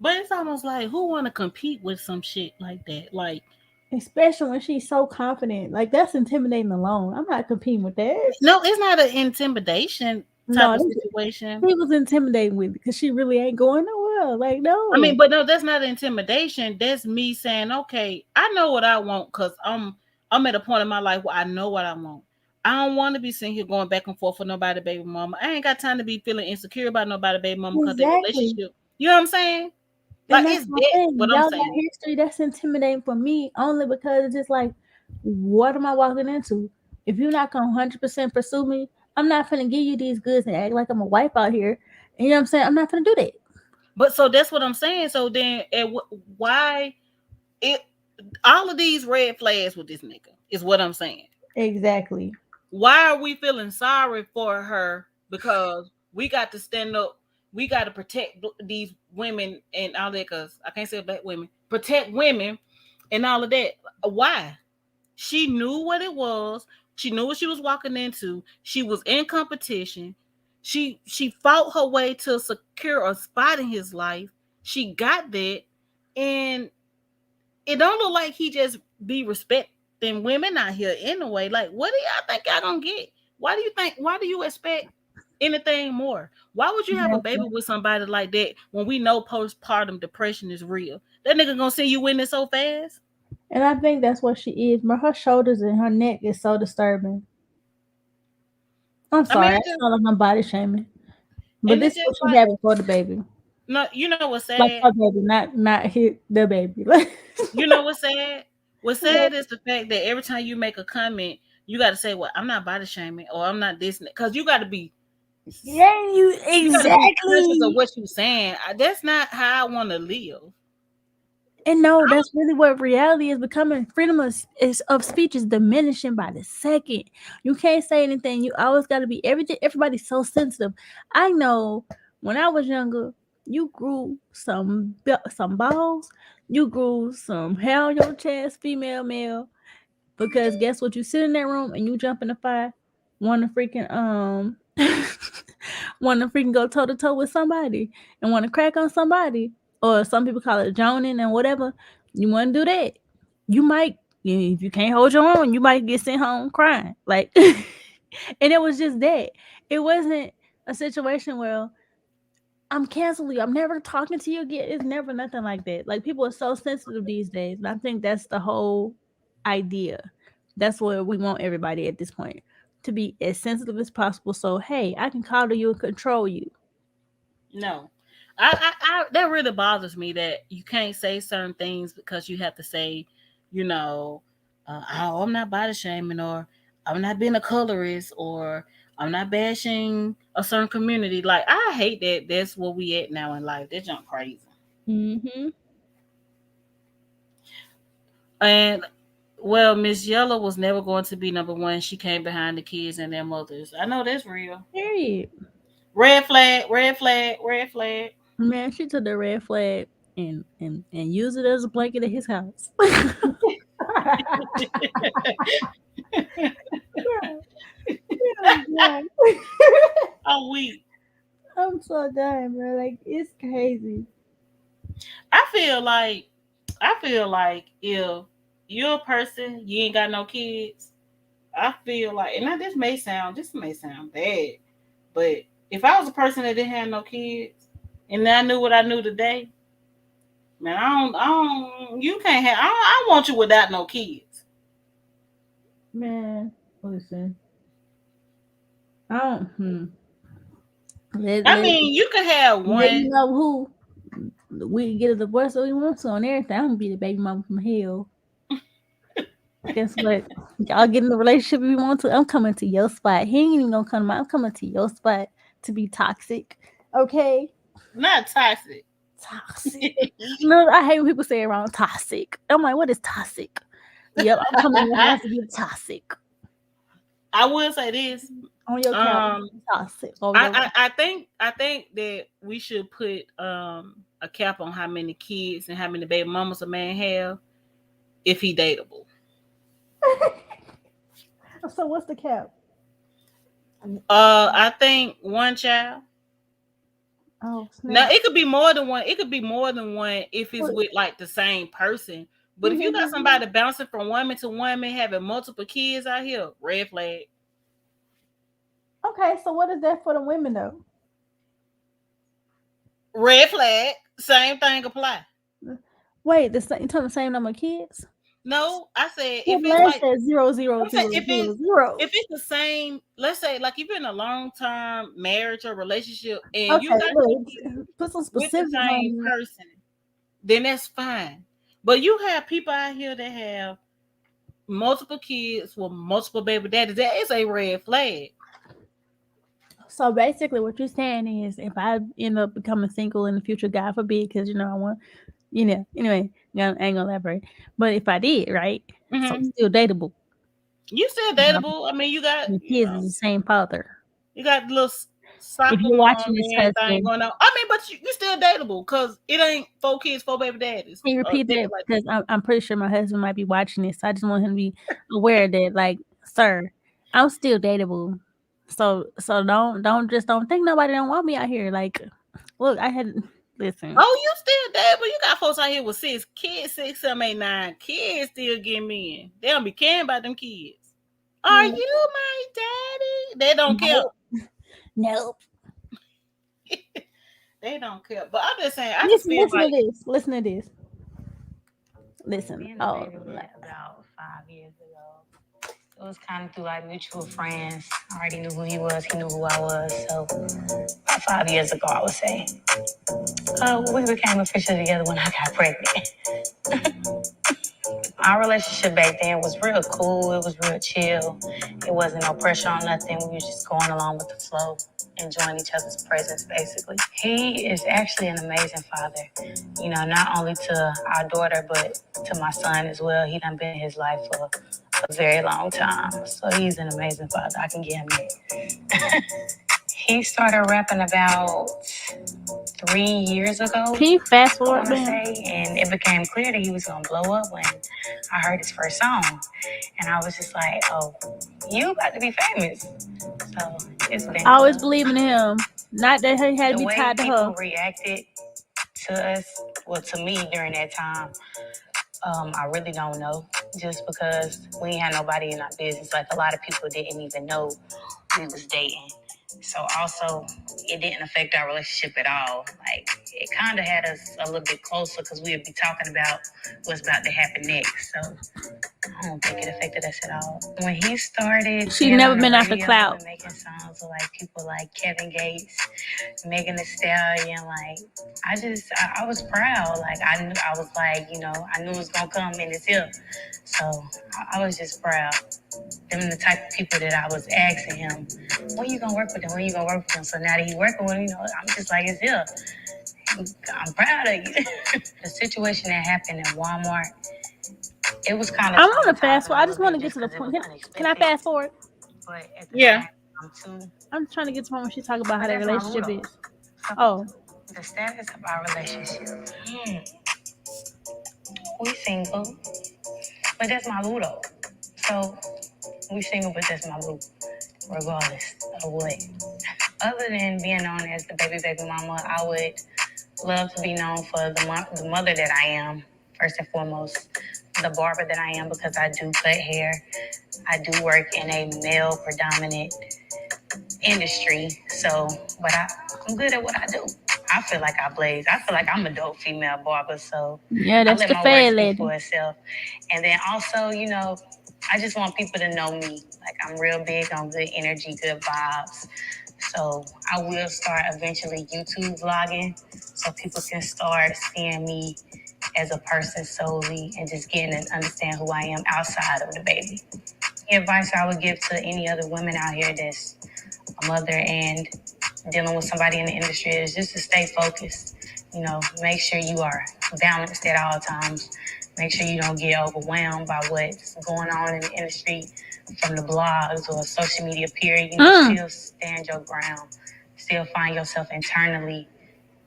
But it's almost like who want to compete with some shit like that? Like, Especially when she's so confident. Like that's intimidating alone. I'm not competing with that. no, it's not an intimidation type No, of situation. he was intimidating with because she really ain't going nowhere. Like, I mean, no. but no, that's not intimidation. That's me saying, okay, I know what I want because I'm at a point in my life where I know what I want. I don't want to be sitting here going back and forth with nobody, baby mama. I ain't got time to be feeling insecure about nobody, baby mama, because their Exactly. relationship. You know what I'm saying? And Like that's it's my that thing. what I'm Y'all got saying. history that's intimidating for me only because it's just like, what am I walking into? If you're not gonna 100% pursue me, I'm not gonna give you these goods and act like I'm a wife out here. And you know what I'm saying? I'm not gonna do that. But so that's what I'm saying. So then, why it all of these red flags with this nigga is what I'm saying. Exactly. Why are we feeling sorry for her? Because we got to stand up. We got to protect these women and all that. Because I can't say black women. Protect women and all of that. Why? She knew what it was. She knew what she was walking into. She was in competition. She fought her way to secure a spot in his life. She got that, and it don't look like he just be respecting women out here anyway. Like, what do y'all think y'all gonna get? Why do you think? Why do you expect anything more? Why would you have a baby Exactly. with somebody like that when we know postpartum depression is real? That nigga gonna send you in it so fast. And I think that's what she is. But her shoulders and her neck is so disturbing. I'm I mean, sorry, I sound like I'm body shaming. But it's this is what just she like had before the baby. no. You know what's Like sad? her baby, not hit the baby. Like You know what's sad? What's sad is the fact that every time you make a comment, you got to say, "Well, I'm not body shaming," or "I'm not this," because yeah, you you got to be conscious of exactly. what you're saying. That's not how I want to live. And no, that's really what reality is becoming. Freedom of speech is diminishing by the second. You can't say anything. You always got to be everything. Everybody's so sensitive. I know when I was younger, you grew some balls. You grew some hair on your chest, female, male. Because guess what? You sit in that room and you jump in the fire, want to freaking want to freaking go toe to toe with somebody and want to crack on somebody, or some people call it joning and whatever. You want to do that? You might, if you can't hold your own, you might get sent home crying. Like, and it was just that. It wasn't a situation where I'm canceling you. I'm never talking to you again. It's never nothing like that. Like people are so sensitive these days, and I think that's the whole idea. That's what we want everybody at this point to be as sensitive as possible. So hey, I can coddle you and control you. No. I that really bothers me that you can't say certain things because you have to say, you know, oh, I'm not body shaming, or I'm not being a colorist, or I'm not bashing a certain community. Like, I hate that that's where we at now in life. That's junk crazy. Mm-hmm. And well, Miss Yellow was never going to be number one. She came behind the kids and their mothers. I know that's real. Period. Red flag, red flag, red flag. Man, she took the red flag and used it as a blanket at his house. Yeah, yeah, I'm done. I'm weak. I'm so done, bro. Like it's crazy. I feel like if you're a person, you ain't got no kids. I feel like, and now this may sound bad, but if I was a person that didn't have no kids, and I knew what I knew today, man, you can't have. I want you without no kids. Man, listen. I don't. Let, I let, mean, you could have let one. you know who we can get a divorce if we want to on everything. I'm gonna be the baby mama from hell. Guess what? Y'all get in the relationship if you want to. I'm coming to your spot. He ain't even gonna come to mine. I'm coming to your spot to be toxic. Okay? Not toxic. Toxic. No, I hate when people say it wrong. Toxic. I'm like, what is toxic? Yep, I'm coming to your house to be toxic. I will say this. On your couch, Um, toxic. On your I think that we should put a cap on how many kids and how many baby mamas a man have if he dateable. So what's the cap? I think one child. Oh Now snap. it could be more than one. It could be more than one if it's What? with like the same person. But if you got somebody bouncing from woman to woman having multiple kids out here, red flag. Okay, so what is that for the women though? Red flag. Same thing apply. Wait, the same, you talking the same number of kids? No, I said Well, if it's mine like says zero zero I'm saying zero zero zero. if it's the same, let's say like you've been in a long term marriage or relationship and you Okay, got your look, kids put some with the specifics same on person, then that's fine. But you have people out here that have multiple kids with multiple baby daddies. That is a red flag. So basically, what you're saying is, if I end up becoming single in the future, God forbid, because I want, anyway, I ain't gonna elaborate. But if I did, right? So Hmm. it's still dateable. You still You know, dateable. I mean, the kids is the same father. you got little If soccer you're mom watching this and everything husband, going on. I mean, but you still dateable because it ain't four kids, four baby daddies. can you repeat They that? like Because I'm pretty sure my husband might be watching this. So I just want him to be aware that, like, sir, I'm still dateable. So don't think nobody don't want me out here. Like, look, I had listen. oh, you still there, but you got folks out here with six kids, six, seven, eight, nine kids still getting men. They don't be caring about them kids. Are Mm, you my daddy? They don't care. nope, nope. They don't care. But I'm just saying, I just Listen, feel listen to like this. Listen to this. Listen. Being a Oh, baby was about 5 years ago. It was kind of through like mutual friends. I already knew who he was. He knew who I was. So about 5 years ago, I would say, we became officially together when I got pregnant. Our relationship back then was real cool. It was real chill. It wasn't no pressure on nothing. We were just going along with the flow, enjoying each other's presence, basically. He is actually an amazing father. Not only to our daughter, but to my son as well. He done been in his life for a very long time. So he's an amazing father. I can give him that. He started rapping about 3 years ago, can you fast I forward, want to man? say, and it became clear that he was gonna blow up when I heard his first song, and I was just like, "Oh, you about to be famous." So it's been I always cool. believe in him. Not that he had to The be way tied to her. people reacted to us, well, to me during that time, I really don't know. Just because we ain't had nobody in our business, like a lot of people didn't even know we was dating. So also, it didn't affect our relationship at all. Like it kind of had us a little bit closer because we would be talking about what's about to happen next. So I don't think it affected us at all. When he started She being never on the been off the radio cloud. and making songs with like people like Kevin Gates, Megan Thee Stallion, like I was proud. Like I knew I was like, I knew it was gonna come and it's here. So I was just proud. Them the type of people that I was asking him, when you gonna work with them? When you gonna work with them? So now that he working with him, I'm just like, it's here. I'm proud of you. The situation that happened in Walmart, it was kind of I want to fast traumatizing forward. a I little just want bit to get just to the because it point. was Can I unexpected. fast forward? But at the Yeah. same time, too, I'm just trying to get to the point where she talk about how but their that's my relationship Ludo. is. So Oh, the status of our relationship, we single, but that's my Ludo. So we single, but that's my boo, regardless of what. Other than being known as the baby mama, I would love to be known for the mother that I am, first and foremost, the barber that I am because I do cut hair. I do work in a male predominant industry, I'm good at what I do. I feel like I blaze. I feel like I'm a dope female barber, so yeah, I that's let the my work fad speak lady. for itself. And then also, I just want people to know me. Like I'm real big on good energy, good vibes. So I will start eventually YouTube vlogging so people can start seeing me as a person solely and just getting and understand who I am outside of the baby. The advice I would give to any other women out here that's a mother and dealing with somebody in the industry is just to stay focused. Make sure you are balanced at all times. Make sure you don't get overwhelmed by what's going on in the industry from the blogs or social media, period. Mm, Still stand your ground. Still find yourself internally.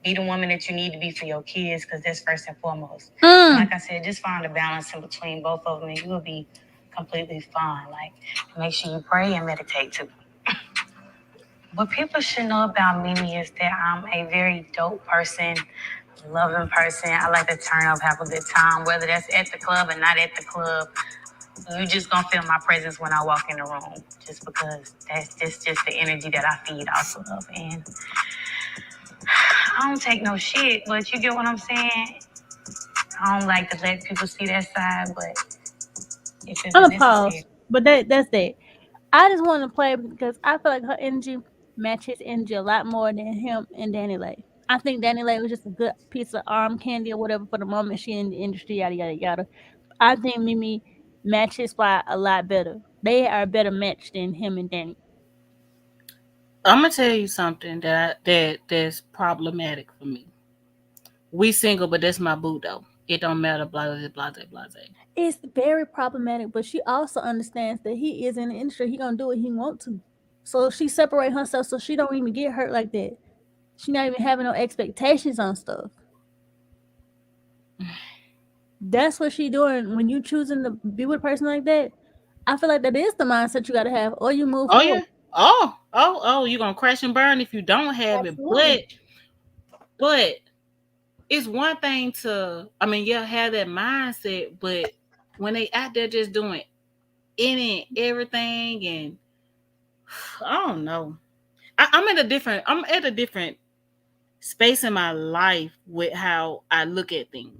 Be the woman that you need to be for your kids because that's first and foremost. And mm. like I said, just find a balance in between both of them and you will be completely fine. Like, make sure you pray and meditate too. What people should know about Mimi is that I'm a very dope person, loving person. I like to turn up, have a good time, whether that's at the club or not at the club. You just gonna feel my presence when I walk in the room, just because that's just the energy that I feed off of. And I don't take no shit, but you get what I'm saying? I don't like to let people see that side, but if it's I'm a necessary. pause, but that's that. I just want to play because I feel like her energy matches energy a lot more than him and Dani Leigh. I think Dani Leigh was just a good piece of arm candy or whatever for the moment she in the industry, yada yada yada. I think Mimi matches fly a lot better. They are a better match than him and Danny. I'm gonna tell you something that's problematic for me. We single, but that's my boo though. It don't matter, blah blah blah blah blah. It's very problematic, but she also understands that he is in the industry. He gonna do what he want to. So she separate herself so she don't even get hurt like that. She not even having no expectations on stuff. That's what she doing when you choosing to be with a person like that. I feel like that is the mindset you gotta have, or you move Oh forward. yeah. Oh, you're gonna crash and burn if you don't have it. Absolutely. But it's one thing to, I mean, yeah, have that mindset, but when they out there just doing any and everything, and I don't know. I'm at a different space in my life with how I look at things.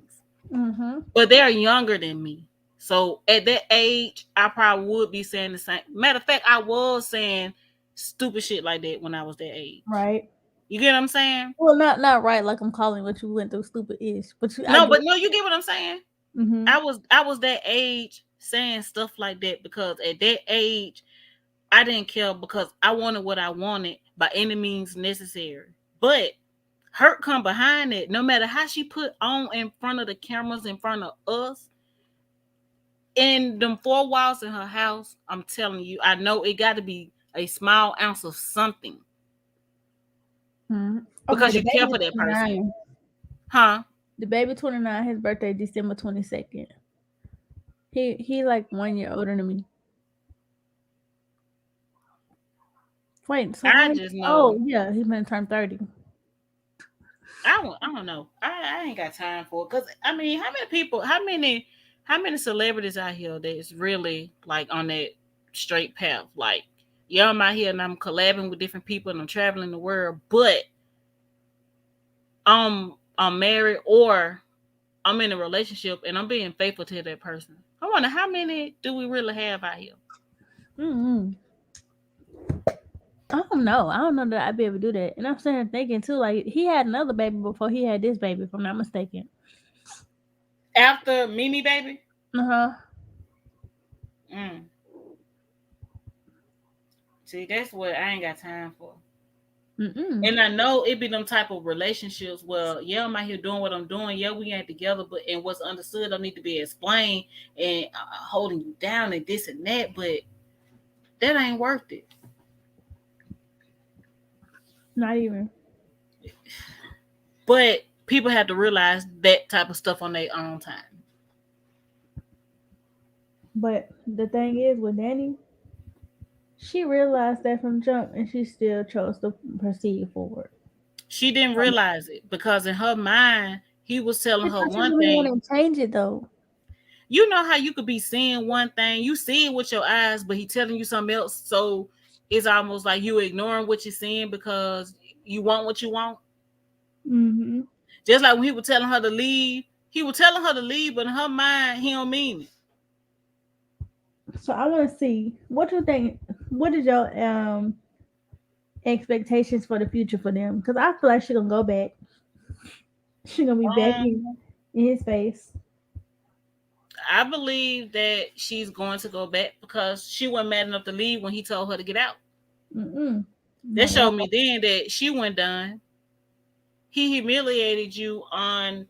Mm-hmm. But they're younger than me. So at that age, I probably would be saying the same. Matter of fact, I was saying stupid shit like that when I was that age. Right. You get what I'm saying? Well, not right. Like I'm calling what you went through stupid ish, but I No, get. but no, you get what I'm saying? Mm-hmm. I was that age saying stuff like that because at that age I didn't care because I wanted what I wanted by any means necessary. But hurt come behind it. No matter how she put on in front of the cameras in front of us, in them four walls in her house, I'm telling you, I know it got to be a small ounce of something Mm-hmm. Okay, because the you care baby for that person, 29. huh? The baby 29. His birthday December 22nd. He like 1 year older than me. Wait, so I how? just know Oh yeah, he's been turned 30. I don't know. I ain't got time for it because I mean, how many people? How many celebrities out here that's really like on that straight path? Like, yeah, I'm out here and I'm collabing with different people and I'm traveling the world, but I'm married or I'm in a relationship and I'm being faithful to that person. I'm wonder how many do we really have out here? Mm-hmm. I don't know. I don't know that I'd be able to do that. And I'm sitting here thinking too, like he had another baby before he had this baby, if I'm not mistaken. After Mimi baby? Uh huh. Mm. See, that's what I ain't got time for. Mm-mm. And I know it be them type of relationships where, yeah, I'm out here doing what I'm doing. Yeah, we ain't together, but and what's understood don't need to be explained and holding you down and this and that. But that ain't worth it. Not even. But people have to realize that type of stuff on their own time. But the thing is with Danny, she realized that from jump, and she still chose to proceed forward. She didn't realize it because in her mind, he was telling her Because she one really thing. want to change it though. You know how you could be seeing one thing, you see it with your eyes, but he telling you something else. So it's almost like you ignoring what you're seeing because you want what you want. Mm-hmm. Just like when he was telling her to leave, he was telling her to leave, but in her mind, he don't mean it. So I want to see what you think. What is your expectations for the future for them? Because I feel like she gonna go back. She gonna be back Um, in his face. I believe that she's going to go back because she wasn't mad enough to leave when he told her to get out. Mm-mm. That Not at showed me all. then that she wasn't done. He humiliated you on.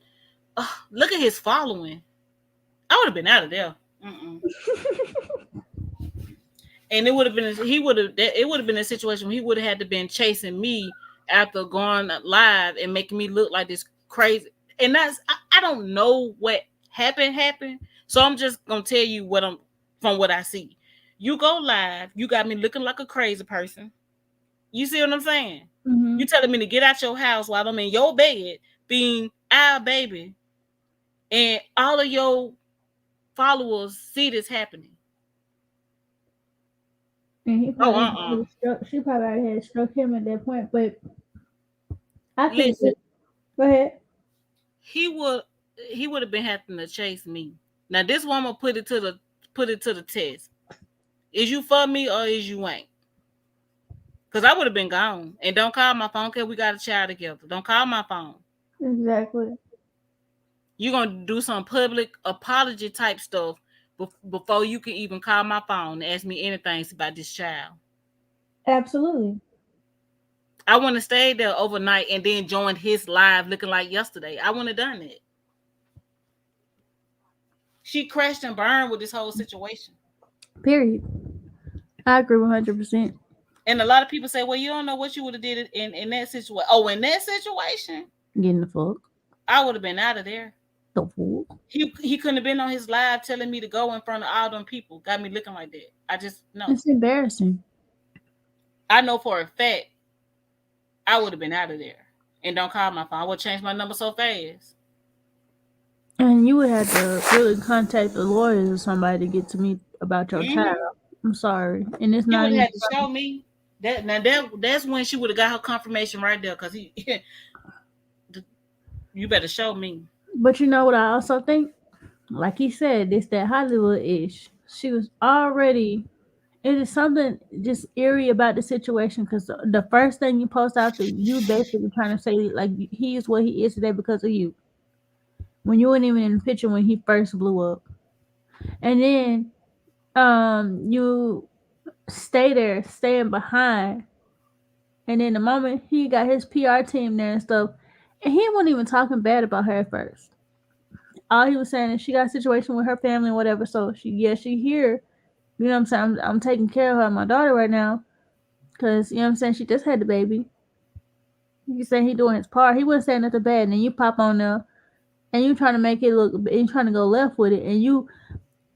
Look at his following. I would have been out of there. Mm-mm. And it would have been he would have it would have been a situation where he would have had to been chasing me after going live and making me look like this crazy. And I don't know what happened. So I'm just gonna tell you what I'm from what I see. You go live, you got me looking like a crazy person. You see what I'm saying? Mm-hmm. You telling me to get out your house while I'm in your bed being our baby, and all of your followers see this happening. And he Oh, probably already struck. She probably already had struck him at that point. But I think. listen, Go ahead. he would he would have been having to chase me. Now this woman put it to the test. Is you for me or is you ain't? Because I would have been gone. And don't call my phone because we got a child together. Don't call my phone. Exactly. You're gonna do some public apology type stuff before you can even call my phone and ask me anything about this child. Absolutely. I wouldn't have stayed there overnight and then joined his live looking like yesterday. I wouldn't have done it. She crashed and burned with this whole situation. Period. I agree 100%. And a lot of people say, well, you don't know what you would have did in that situation. Oh, in that situation, Getting the fuck. I would have been out of there. The fuck. He couldn't have been on his live telling me to go in front of all them people. Got me looking like that. I just know. It's embarrassing. I know for a fact I would have been out of there. And don't call my phone. I would change my number so fast. And you would have to really contact the lawyers or somebody to get to me about your child. Mm-hmm. I'm sorry. And it's He not would even. have had to show me that. Now that's when she would have got her confirmation right there. Cause you better show me. But you know what I also think? Like he said, it's that Hollywood ish. She was already. It is something just eerie about the situation because the first thing you post out to you basically trying to say like he is what he is today because of you. When you weren't even in the picture when he first blew up, and then you stay there, staying behind, and then the moment he got his PR team there and stuff, and he wasn't even talking bad about her at first. All he was saying is she got a situation with her family and whatever, so she here. You know what I'm saying? I'm taking care of her, my daughter right now, because you know what I'm saying. She just had the baby. You say he doing his part. He wasn't saying nothing bad, and then you pop on there and you trying to make it look, and you trying to go left with it, and you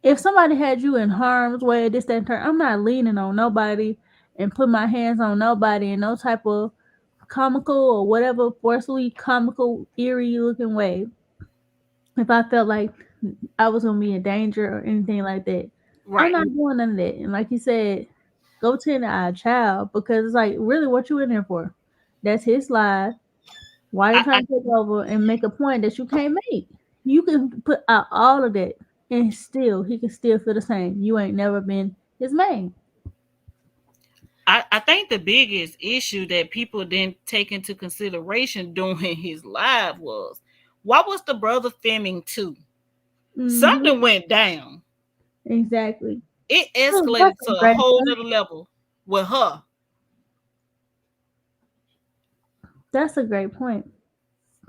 if somebody had you in harm's way, this, that, and turn, I'm not leaning on nobody and put my hands on nobody in no type of comical or whatever, forcefully comical, eerie looking way. If I felt like I was gonna be in danger or anything like that, I'm Right. not doing none of that. And like you said, go tend to our child because it's like really what you in there for? That's his life. Why are you I trying to take over and make a point that you can't make? You can put out all of that. and still he can still feel the same. You ain't never been his man. I think the biggest issue that people didn't take into consideration during his live was, why was the brother filming too? Mm-hmm. Something went down. Exactly. It Oh, that's escalated a to a great whole point. nother level with her. That's a great point.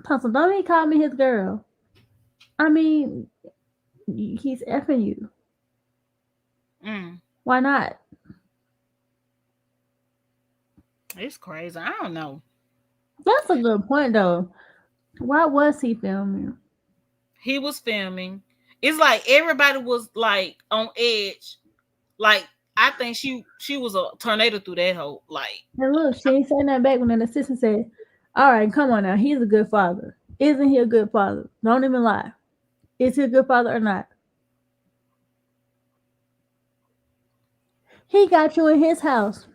Tonsil, don't he call me his girl? I mean, he's effing you. Mm, Why not? it's crazy. I don't know. That's a good point, though. Why was he filming? He was filming. It's like everybody was like on edge. Like, I think she was a tornado through that whole, like, And look, she ain't saying that back when an assistant said, "All right, come on now. He's a good father. Isn't he a good father? Don't even lie. Is he a good father or not? He got you in his house,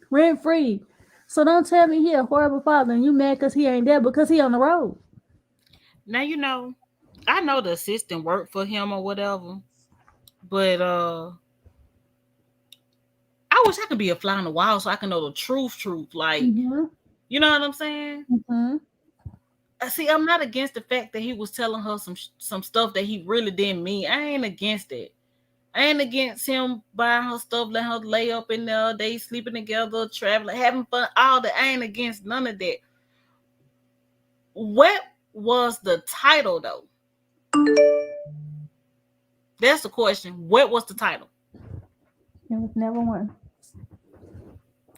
rent free. So don't tell me he a horrible father and you mad because he ain't there because he on the road." now I know the assistant worked for him or whatever, but I wish I could be a fly on the wall so I can know the truth. Like, Mm-hmm. you know what I'm saying? Mm-hmm. See, I'm not against the fact that he was telling her some stuff that he really didn't mean. I ain't against it. I ain't against him buying her stuff, letting her lay up in there, they sleeping together, traveling, having fun, all that. I ain't against none of that. What was the title though? That's the question. What was the title? It was never one.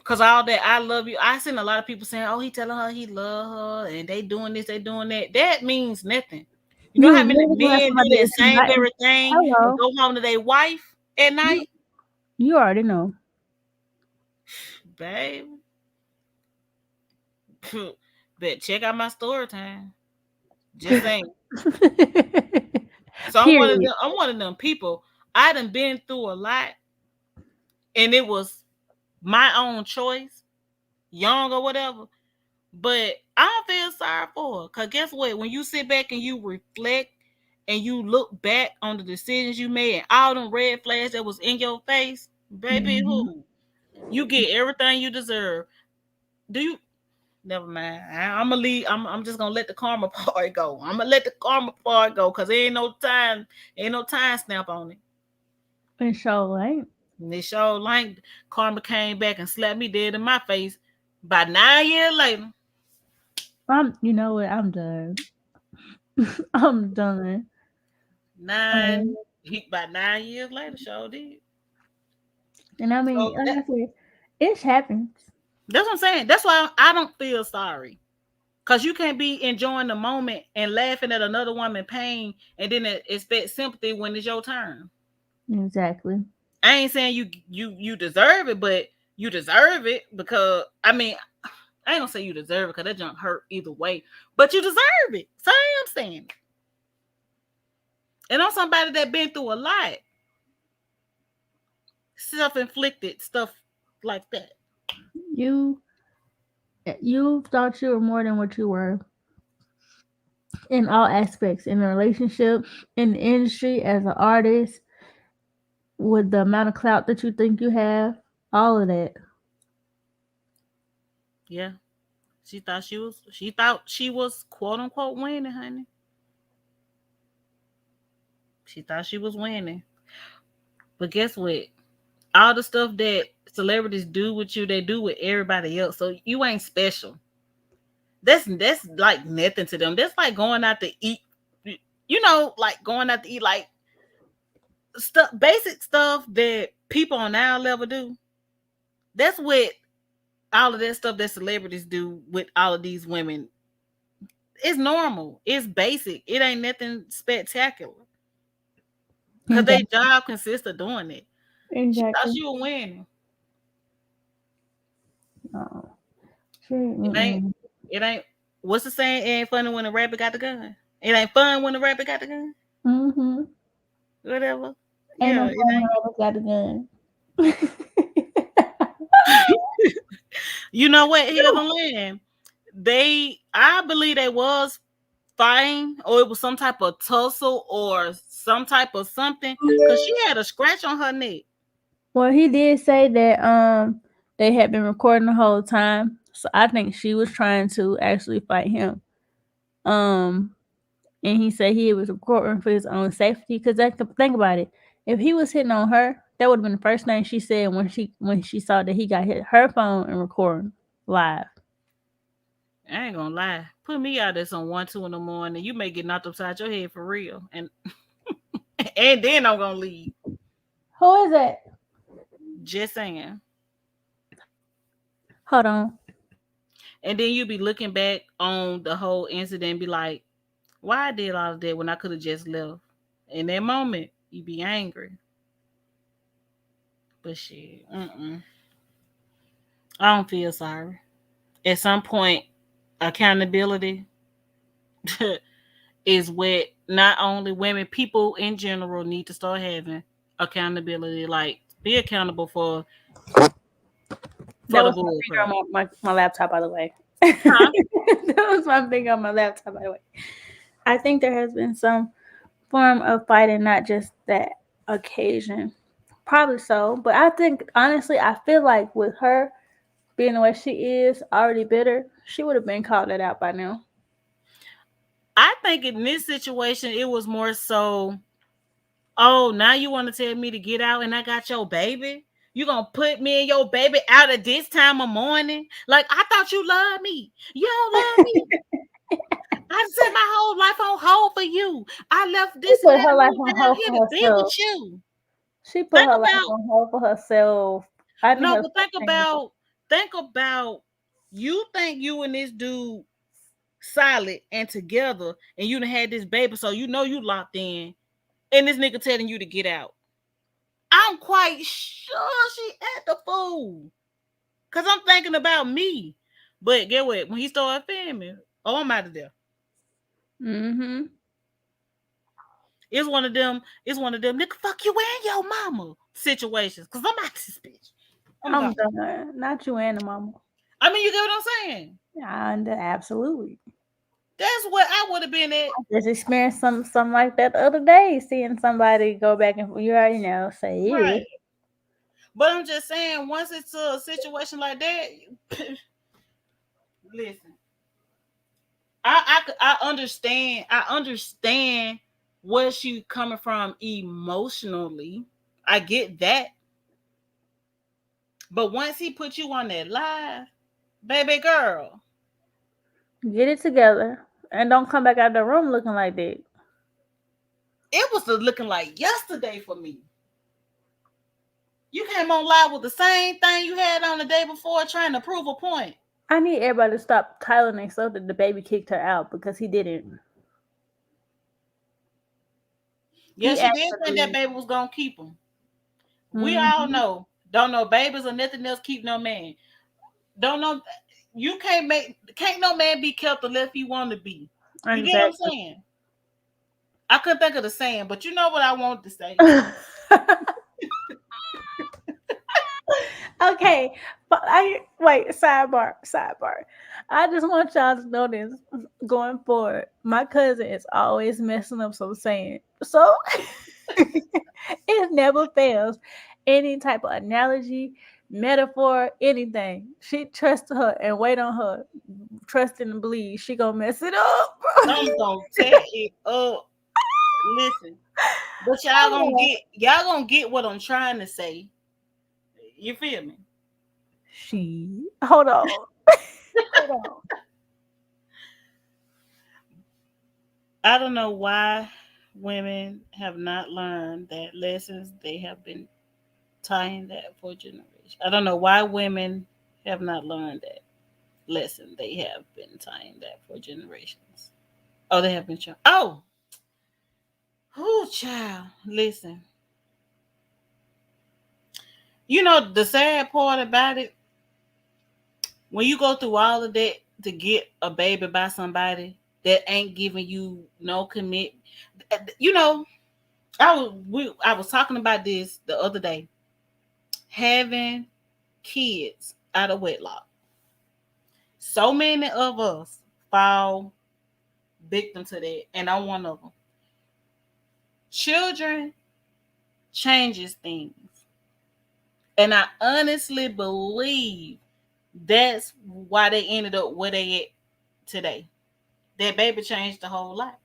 Cause all that I love you. I seen a lot of people saying, "Oh, he telling her he love her, and they doing this, they doing that." That means nothing. You know You how many literally gonna have men do somebody that that same tonight. very thing and Hello. go home to their wife at You, night, you already know. babe? Bet check out my story time. Just saying. So I'm one of Period. them. I'm one of them people. I done been through a lot, and it was my own choice, young or whatever. But I don't feel sorry for her. Cause guess what? When you sit back and you reflect and you look back on the decisions you made and all them red flags that was in your face, baby, Mm-hmm. who you get everything you deserve. Do you? Never mind. I'm gonna leave. I'm just gonna let the karma part go. I'm gonna let the karma part go because there ain't no time stamp on it. And so, ain't. And they showed like karma came back and slapped me dead in my face. By 9 years later, You know what? I'm done. I'm done. nine Um, he by 9 years later, sure did. and I So mean, like I said, it happens. that's what I'm saying. That's why I don't feel sorry. Cause you can't be enjoying the moment and laughing at another woman pain and then expect sympathy when it's your turn. Exactly. I ain't saying you deserve it, but you deserve it because I mean I ain't gonna say you deserve it because that junk hurt either way, but you deserve it. So I am saying, and I'm somebody that been through a lot, self-inflicted stuff like that. You you thought you were more than what you were in all aspects, in a relationship, in the industry, as an artist, with the amount of clout that you think you have, all of that. Yeah, she thought she was quote unquote winning, honey. She thought she was winning, but guess what? All the stuff that celebrities do with you, they do with everybody else. So you ain't special. That's like nothing to them. That's like going out to eat. You know, like going out to eat, like stuff, basic stuff that people on our level do. That's what all of that stuff that celebrities do with all of these women. It's normal. It's basic. It ain't nothing spectacular. Cause their Exactly. job consists of doing it. She thought Exactly. she was winning. Oh, shit. It ain't. Mm-mm. It ain't. What's the saying? It ain't funny when the rabbit got the gun. It ain't fun when the rabbit got the gun. Mm-hmm. Whatever. Ain't Yeah, no it fun when ain't. I got a gun. You know what? Here's the land. I believe they was. fighting, or it was some type of tussle or some type of something, because she had a scratch on her neck. Well, he did say that they had been recording the whole time, so I think she was trying to actually fight him. Um, and he said he was recording for his own safety. Because think about it, if he was hitting on her, that would have been the first thing she said when she saw that he got hit her phone and recording live. I ain't gonna lie. Put me out there some 1, 2 in the morning. You may get knocked upside your head for real. And and then I'm gonna leave. Who is that? Just saying. Hold on. And then you be looking back on the whole incident and be like, why I did all of that when I could have just left? In that moment, you be angry. But shit, I don't feel sorry. At some point, accountability is what not only women, people in general need to start having accountability. Like, be accountable for That the was my bull finger crap. on my laptop, by the way. Huh? That was my finger on my laptop, by the way. I think there has been some form of fighting, not just that occasion. Probably so, but I think honestly, I feel like with her being the way she is, already bitter, she would have been called that out by now. I think in this situation, it was more so, oh, now you want to tell me to get out and I got your baby? You gonna put me and your baby out at this time of morning? Like, I thought you loved me. You don't love me. I set my whole life on hold for you. I left She this and put that her and life moved on down hold here for to be with herself. you. She put Think her life about on hold for herself. I need no, her to but stop saying that. think about you think you and this dude solid and together and you done had this baby, so you know you locked in, and this nigga telling you to get out. I'm quite sure she at the fool. Cause I'm thinking about me. But get what? When he started filming, oh, I'm out of there. Mm-hmm. It's one of them, nigga, fuck you and your mama situations. Cause I'm out this bitch. I'm I'm gone. done. Not you and the mama. I mean, you get what I'm saying? Absolutely. That's what I would have been at. I just experienced something like that the other day, seeing somebody go back and you already know, say yeah. Right. But I'm just saying, once it's a situation like that, listen, I understand. I understand where she coming from emotionally. I get that. But once he put you on that live, baby girl, Get it together and don't come back out the room looking like that. it was looking like yesterday for me. You came on live with the same thing you had on the day before trying to prove a point. I need everybody to stop telling themselves that the baby kicked her out because he didn't. He Yes, she did think that actually. baby was gonna keep him. We all Mm-hmm. know. Don't know babies or nothing else keep no man. Don't know. You can't no man be kept unless he want to be. You get what I'm Exactly. saying? I couldn't think of the saying, but you know what I wanted to say. Okay, but I wait. Sidebar. I just want y'all to know this going forward. My cousin is always messing up some saying, so it never fails. Any type of analogy, metaphor, anything. She trusts her and wait on her, trust and believe she gonna mess it up, bro. I'm gonna tear it up. Listen, but y'all gonna get what I'm trying to say. You feel me? She hold on, hold on. I don't know why women have not learned that lessons. They have been tying that for generations. I don't know why women have not learned that lesson. They have been tying that for generations. Oh, they have been trying. Oh, child. Listen, you know the sad part about it, when you go through all of that to get a baby by somebody that ain't giving you no commit. You know, I was talking about this the other day. Having kids out of wedlock. So many of us fall victim to that, and I'm one of them. Children changes things, and I honestly believe that's why they ended up where they at today. That baby changed the whole lot.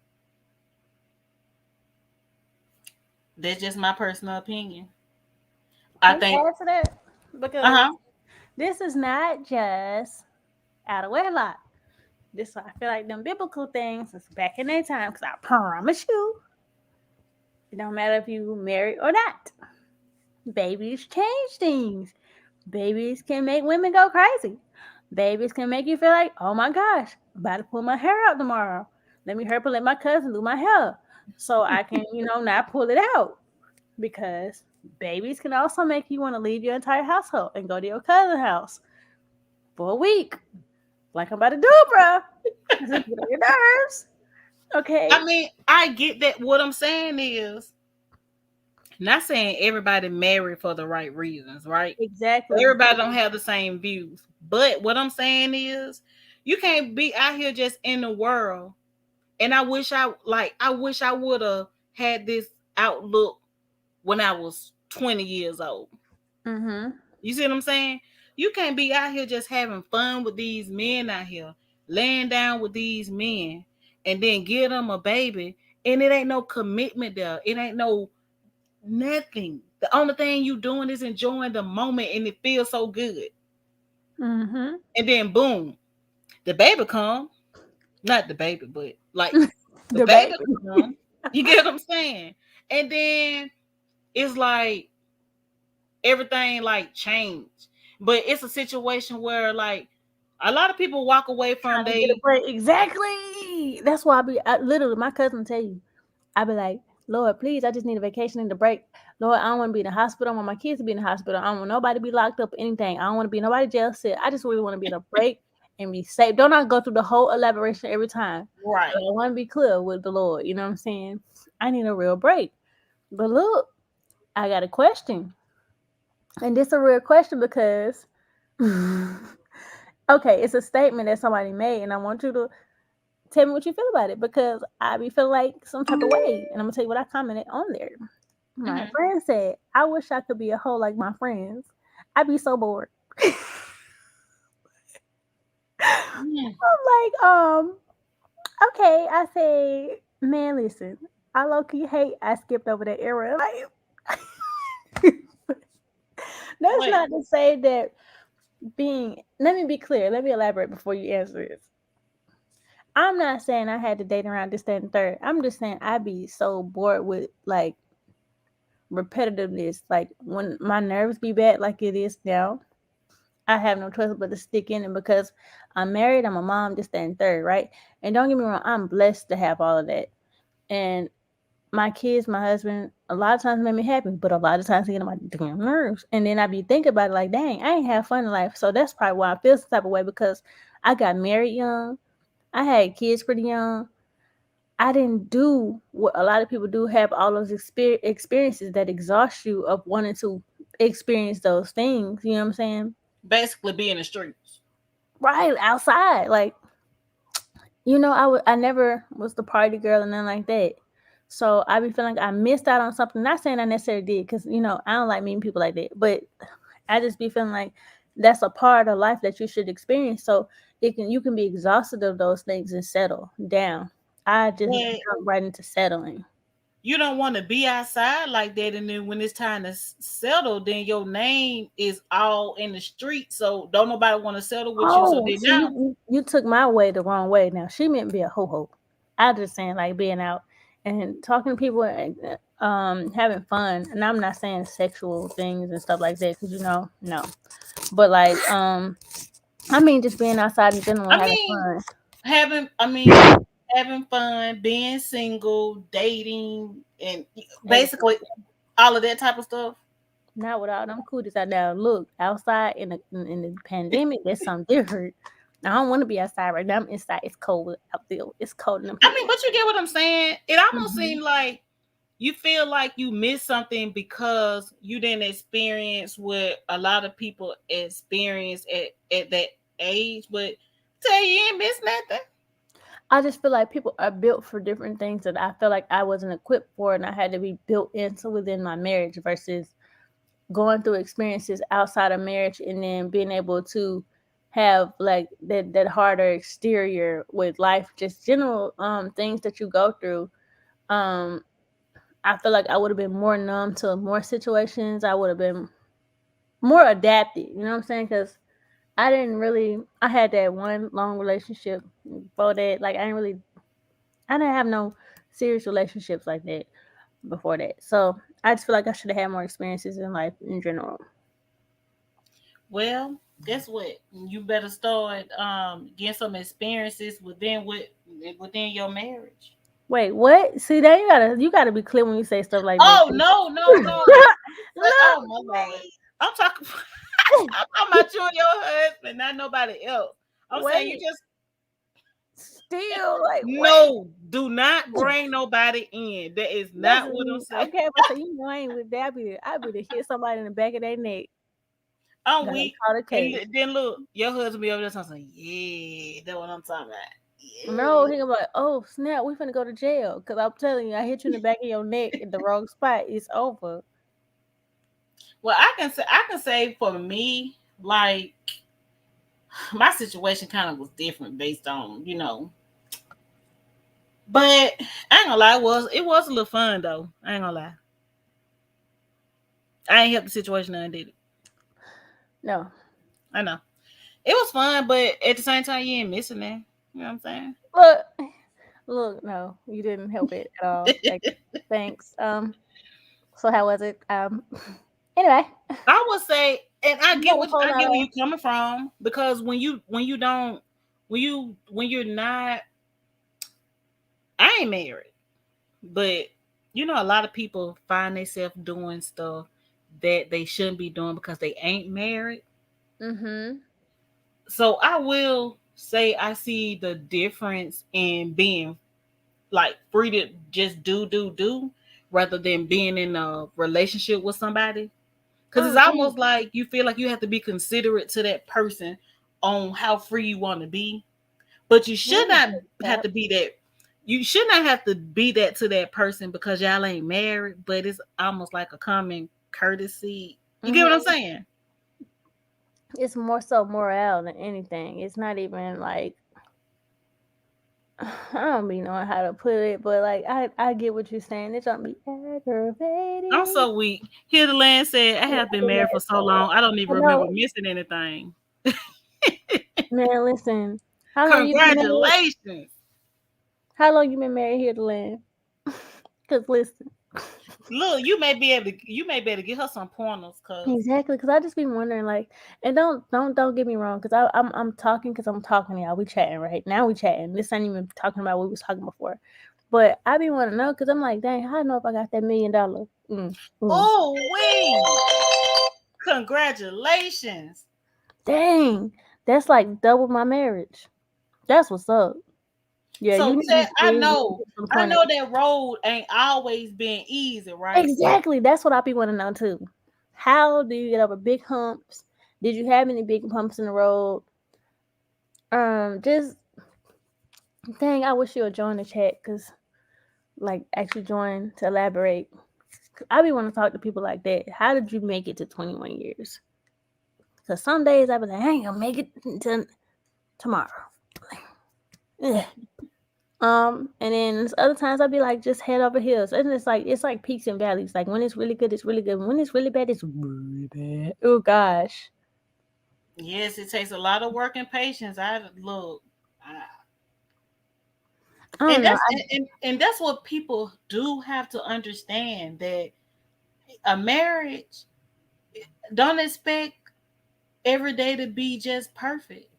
That's just my personal opinion. I Can think. I add to that? Uh Because huh. this is not just out of wedlock. This why I feel like them biblical things is back in their time. Because I promise you, it don't matter if you married or not. Babies change things. Babies can make women go crazy. Babies can make you feel like, oh my gosh, I'm about to pull my hair out tomorrow. Let me hurry up and let my cousin do my hair so I can, not pull it out. Because babies can also make you want to leave your entire household and go to your cousin's house for a week. Like I'm about to do, bruh. Just get on your nerves. I Okay. mean, I get that. What I'm saying is, not saying everybody married for the right reasons, right? Exactly. Everybody don't have the same views. But what I'm saying is, you can't be out here just in the world. And I wish I would have had this outlook when I was 20 years old. Mm-hmm. You see what I'm saying? You can't be out here just having fun with these men out here, laying down with these men, and then give them a baby, and it ain't no commitment there. It ain't no nothing. The only thing you doing is enjoying the moment, and it feels so good. Mm-hmm. And then boom, the baby come. Not the baby, but like the The baby baby. come. You get what I'm saying? And then it's like everything like changed. But it's a situation where like a lot of people walk away from Trying to get a they break. Exactly. That's why literally, my cousin tell you, I be like, Lord, please, I just need a vacation and a break. Lord, I don't want to be in the hospital. I want my kids to be in the hospital. I don't want nobody to be locked up or anything. I don't want to be nobody jail sit. I just really want to be in a break and be safe. Don't I go through the whole elaboration every time. But right. I want to be clear with the Lord. You know what I'm saying? I need a real break. But look, I got a question. And this a real question because okay, it's a statement that somebody made, and I want you to tell me what you feel about it because I be feeling like some type of way. And I'm gonna tell you what I commented on there. My Mm-hmm. friend said, I wish I could be a hoe like my friends. I'd be so bored. Mm-hmm. I'm like, okay. I say, man, listen, I low key hate I skipped over that era. Like, that's But not to say that let me be clear, let me elaborate before you answer this. I'm not saying I had to date around this, that, and third. I'm just saying I'd be so bored with like repetitiveness. Like when my nerves be bad, like it is now, I have no choice but to stick in it because I'm married, I'm a mom, this, that, and third, right? And don't get me wrong, I'm blessed to have all of that. And my kids, my husband, a lot of times make me happy, but a lot of times they get on my damn nerves. And then I be thinking about it like, dang, I ain't have fun in life. So that's probably why I feel some type of way because I got married young. I had kids pretty young. I didn't do what a lot of people do, have all those experiences that exhaust you of wanting to experience those things. You know what I'm saying? basically be in the streets. Right, outside. Like, I never was the party girl and nothing like that. So I be feeling like I missed out on something. Not saying I necessarily did, because I don't like meeting people like that. But I just be feeling like that's a part of life that you should experience. So you can be exhausted of those things and settle down. I just But jump right into settling. you don't want to be outside like that, and then when it's time to settle, then your name is all in the street. So don't nobody want to settle with you. So Oh, then see, now, you took my way the wrong way. Now she meant be a ho ho. I just saying like being out and talking to people and having fun. And I'm not saying sexual things and stuff like that because no. But like I mean just being outside in general and I having mean, fun. having fun, being single, dating, and basically Exactly. all of that type of stuff. Not with all them cooties out there. Look, outside in the pandemic, that's something different. I don't want to be outside right now. I'm inside. It's cold out there. It's cold in the I mean, place. but you get what I'm saying? It almost Hmm. seemed like you feel like you missed something because you didn't experience what a lot of people experience at that age. But tell you ain't miss nothing. I just feel like people are built for different things that I feel like I wasn't equipped for, and I had to be built into within my marriage versus going through experiences outside of marriage and then being able to have like that harder exterior with life, just general things that you go through. Um, I feel like I would have been more numb to more situations. I would have been more adapted. You know what I'm saying? Because I didn't really. I had that one long relationship before that. Like I didn't really. I didn't have no serious relationships like that before that. So I just feel like I should have had more experiences in life in general. Well, guess what? You better start getting some experiences within your marriage. Wait, what? See, that you gotta be clear when you say stuff like that. Oh no, no, no. But Look, oh my lord. wait, I'm talking I'm talking about you and your husband, not nobody else. I'm saying you wait. just Still, like, wait. no, do not bring nobody in. That is That's not what I'm saying. okay. If I say you know I ain't with that, I be to hit somebody in the back of their neck. I'm Gotta weak. call the And case. then look, your husband be over there saying, yeah, that's what I'm talking about. No, Yeah. he gonna be like, oh snap, we finna go to jail. Cause I'm telling you, I hit you in the back of your neck in the wrong spot. It's over. Well, I can say for me, like my situation kind of was different based on, but I ain't gonna lie, it was a little fun though. I ain't gonna lie. I ain't helped the situation none did it. No, I know. It was fun, but at the same time you ain't missing that. You know what I'm saying? look, look, no, you didn't help it at all. Like, thanks. So how was it? Anyway, I would say, and I you get got a what whole I lot get where of you coming from because when you don't when you're not, I ain't married, but a lot of people find themselves doing stuff that they shouldn't be doing because they ain't married. mm-hmm. So I will say I see the difference in being like free to just do rather than being in a relationship with somebody. Because it's Oh, and almost like you feel like you have to be considerate to that person on how free you want to be, but you should yeah, not have cap. to be that. You should not have to be that to that person because y'all ain't married. But it's almost like a common courtesy. You get what I'm Mm-hmm. saying? It's more so morale than anything. It's not even like I don't be knowing how to put it, but like I get what you're saying. It's gonna be I'm aggravating. so weak. Here the land said, I Yeah, have I've been been married for married so for. long, I don't even I remember know, missing anything. man. Listen, how long you been married? Congratulations. How long you been married here to land? Cause listen, Look, you may be able to get her some pointers, cause exactly. Cause I just be wondering, like, and don't get me wrong. Cause I'm talking. Cause I'm talking to y'all. We chatting right now. We chatting. This ain't even talking about what we was talking before. But I be wanting to know. Cause I'm like, dang, how I know if I got that $1 million? Mm. oh wait, congratulations. Dang, that's like double my marriage. That's what's up. Yeah, So you need Ted, to I you need to know, get some I pointers. know that road ain't always been easy, right? Exactly. That's what I be want to know too. How do you get over big humps? Did you have any big humps in the road? Just dang, I wish you would join the chat because like actually join to elaborate. I be want to talk to people like that. How did you make it to 21 years? Because some days I be like, I ain't gonna make it until tomorrow. Ugh. And then there's other times I'll be like, just head over hills. And it's like peaks and valleys. Like when it's really good, it's really good. When it's really bad, it's really bad. Oh gosh. Yes, it takes a lot of work and patience. I look, I, I and don't know. and that's what people do have to understand that a marriage don't expect every day to be just perfect.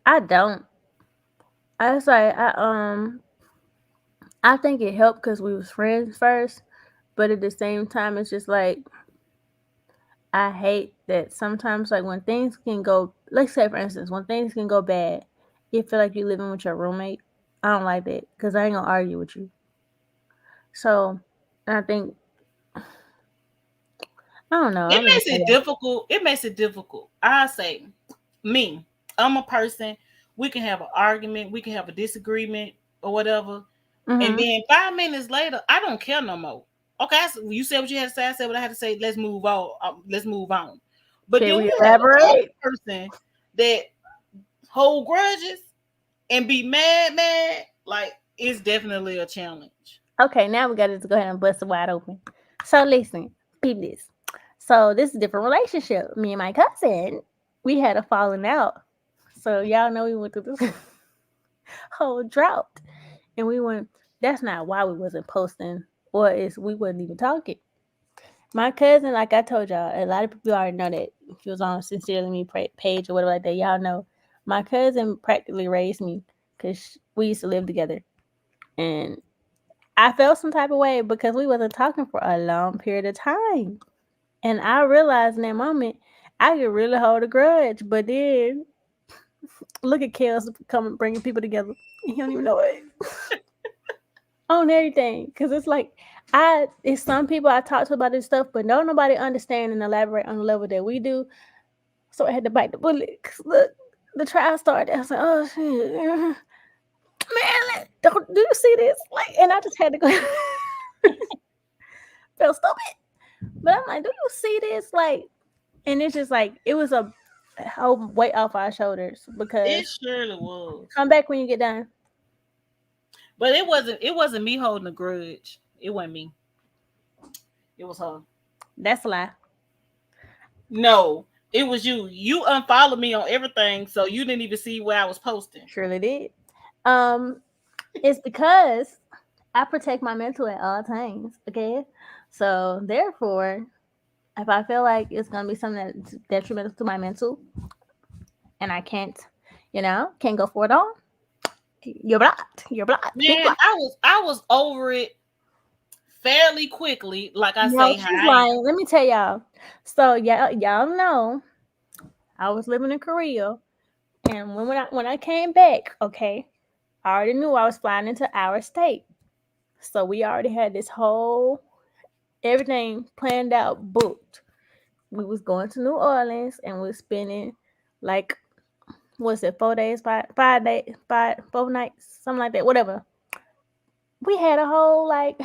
I don't. I say I think it helped because we was friends first, but at the same time, it's just like I hate that sometimes like when things can go. Let's say for instance, when things can go bad, you feel like you're living with your roommate. I don't like that because I ain't gonna argue with you. So I think I don't know. It I'm just makes it difficult. It makes it difficult. I say, me, I'm a person. We can have an argument, we can have a disagreement or whatever. And Mm-hmm. then 5 minutes later, I don't care no more. Okay, you said what you had to say. I said what I had to say. Let's move on. Let's move on. But Can then we you have the elaborate? other person that hold grudges and be mad. Like it's definitely a challenge. Okay, now we got to go ahead and bust it wide open. So listen, peep this. So this is a different relationship. Me and my cousin, we had a falling out. So y'all know we went through this whole drought, and we went. That's not why we wasn't posting, or is we wasn't even talking. My cousin, like I told y'all, a lot of people already know that if you was on Sincerely Me page or whatever like that, y'all know my cousin practically raised me because we used to live together, and I felt some type of way because we wasn't talking for a long period of time. And I realized in that moment I could really hold a grudge. But then look at Kels coming bringing people together. He don't even know it on everything. Cause it's like it's some people I talk to about this stuff, but don't nobody understand and elaborate on the level that we do. So I had to bite the bullet. 'Cause look, the trial started. I was like, oh shit, man, don't do you see this? Like, and I just had to go. Felt stupid. But I'm like, do you see this? Like, and it's just like it was a whole weight off our shoulders It because surely was. come back when you get done. But it wasn't me holding a grudge. It wasn't me. It was her. That's a lie. No, it was you. You unfollowed me on everything, so you didn't even see where I was posting. Surely did. Um, it's because I protect my mental at all times. Okay, so therefore, if I feel like it's gonna be something that's detrimental to my mental, and I can't, can't go for it all, you're blocked. You're blocked. Big Man, block. I was over it fairly quickly. Like I No, say, how she's I am. lying. Let me tell y'all. So y'all know I was living in Korea, and when I came back, okay, I already knew I was flying into our state. So we already had this whole everything planned out, booked. We was going to New Orleans and we was spending like what's it, 4 days, 5 days, 4 nights, something like that, whatever. We had a whole like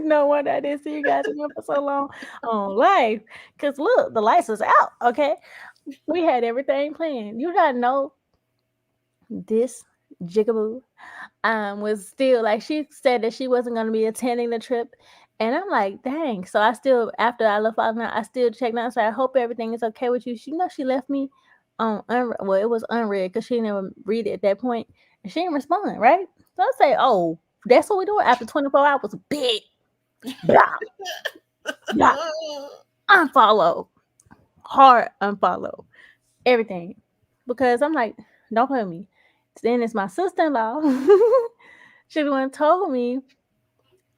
no wonder I didn't see you guys again for so long on live. Cause look, the lights was out, okay? We had everything planned. You gotta know this jigaboo was still like she said that she wasn't gonna be attending the trip. And I'm like, dang. So I still after I left out now, I still checked out. So I hope everything is okay with you. She left me on well, it was unread because she never read it at that point. And she didn't respond, right? So I say, oh, that's what we doing after 24 hours. Big block, block, unfollow, hard unfollow, everything. Because I'm like, don't play with me. Then it's my sister-in-law. She the one told me,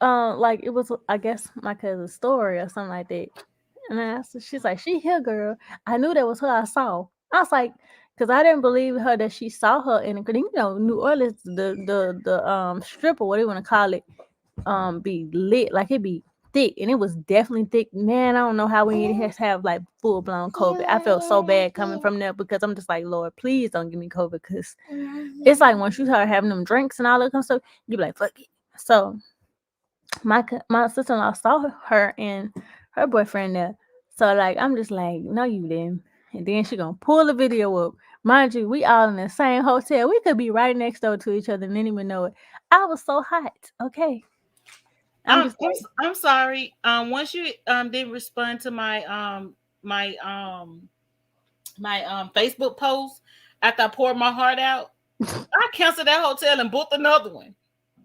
like it was, I guess, my cousin's story or something like that. And then she's like, she here, girl. I knew that was her. I saw. I was like, because I didn't believe her that she saw her in the, New Orleans, the strip or what you want to call it, be lit like it be thick, and it was definitely thick. Man, I don't know how we didn't have like full blown COVID. I felt so bad coming from there because I'm just like, Lord, please don't give me COVID because it's like once you start having them drinks and all that kind of stuff, you be like, fuck it. So my sister in law saw her and her boyfriend there. So like I'm just like, no, you didn't. And then she gonna pull the video up. Mind you, we all in the same hotel. We could be right next door to each other and didn't even know it. I was so hot. Okay. I'm I'm just like, I'm sorry. Once you didn't respond to my Facebook post after I poured my heart out, I canceled that hotel and booked another one.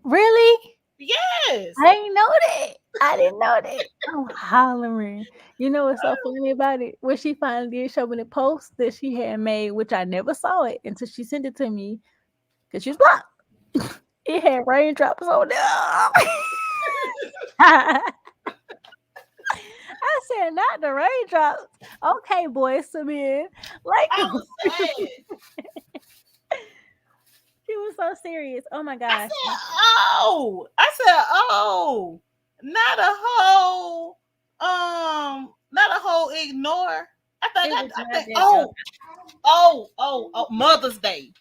really? Yes. I didn't know that. I didn't know that. I'm hollering. You know what's so funny about it? When she finally did show me the post that she had made, which I never saw it until she sent it to me because she was blocked. It had raindrops on there. I said, not the raindrops. Okay, boys, come in. Like, I was sad. she was so serious. Oh my I gosh. said, oh, I said, oh, not a whole, not a whole ignore. It was I not think, that, oh, though. Mother's Day.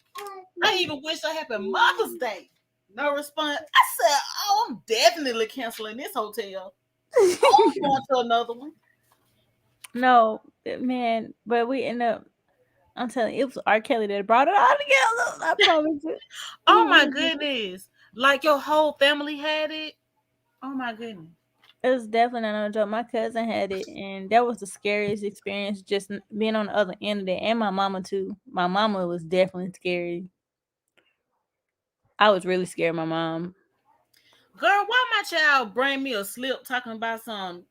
I even wish I happened Mother's Day. No response. I said, "Oh, I'm definitely canceling this hotel. Oh, I'm going to another one." No, man, but we end up. I'm telling you, it was R. Kelly that brought it all together. I promise you. He Oh my really did. goodness! Like your whole family had it. Oh my goodness. It was definitely not a joke. My cousin had it, and that was the scariest experience. Just being on the other end of it, and my mama too. My mama was definitely scary. I was really scared of my mom. Girl, why my child bring me a slip talking about some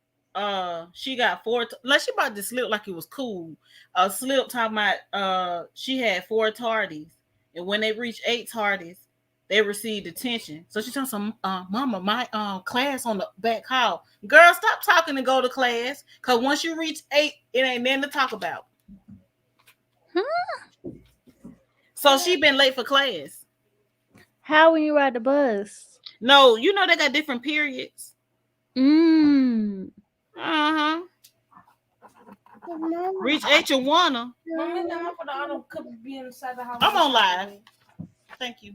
she got like she about to slip like it was cool. A slip talking about she had 4 tardies, and when they reached 8 tardies, they received detention. So she told some mama, my class on the back hall. Girl, stop talking and go to class. Cause once you reach 8, it ain't nothing to talk about. So she been late for class. How when you ride the bus? No, you know they got different periods. Mm. Uh-huh. Reach 8 you wanna. I'm on live. Thank you.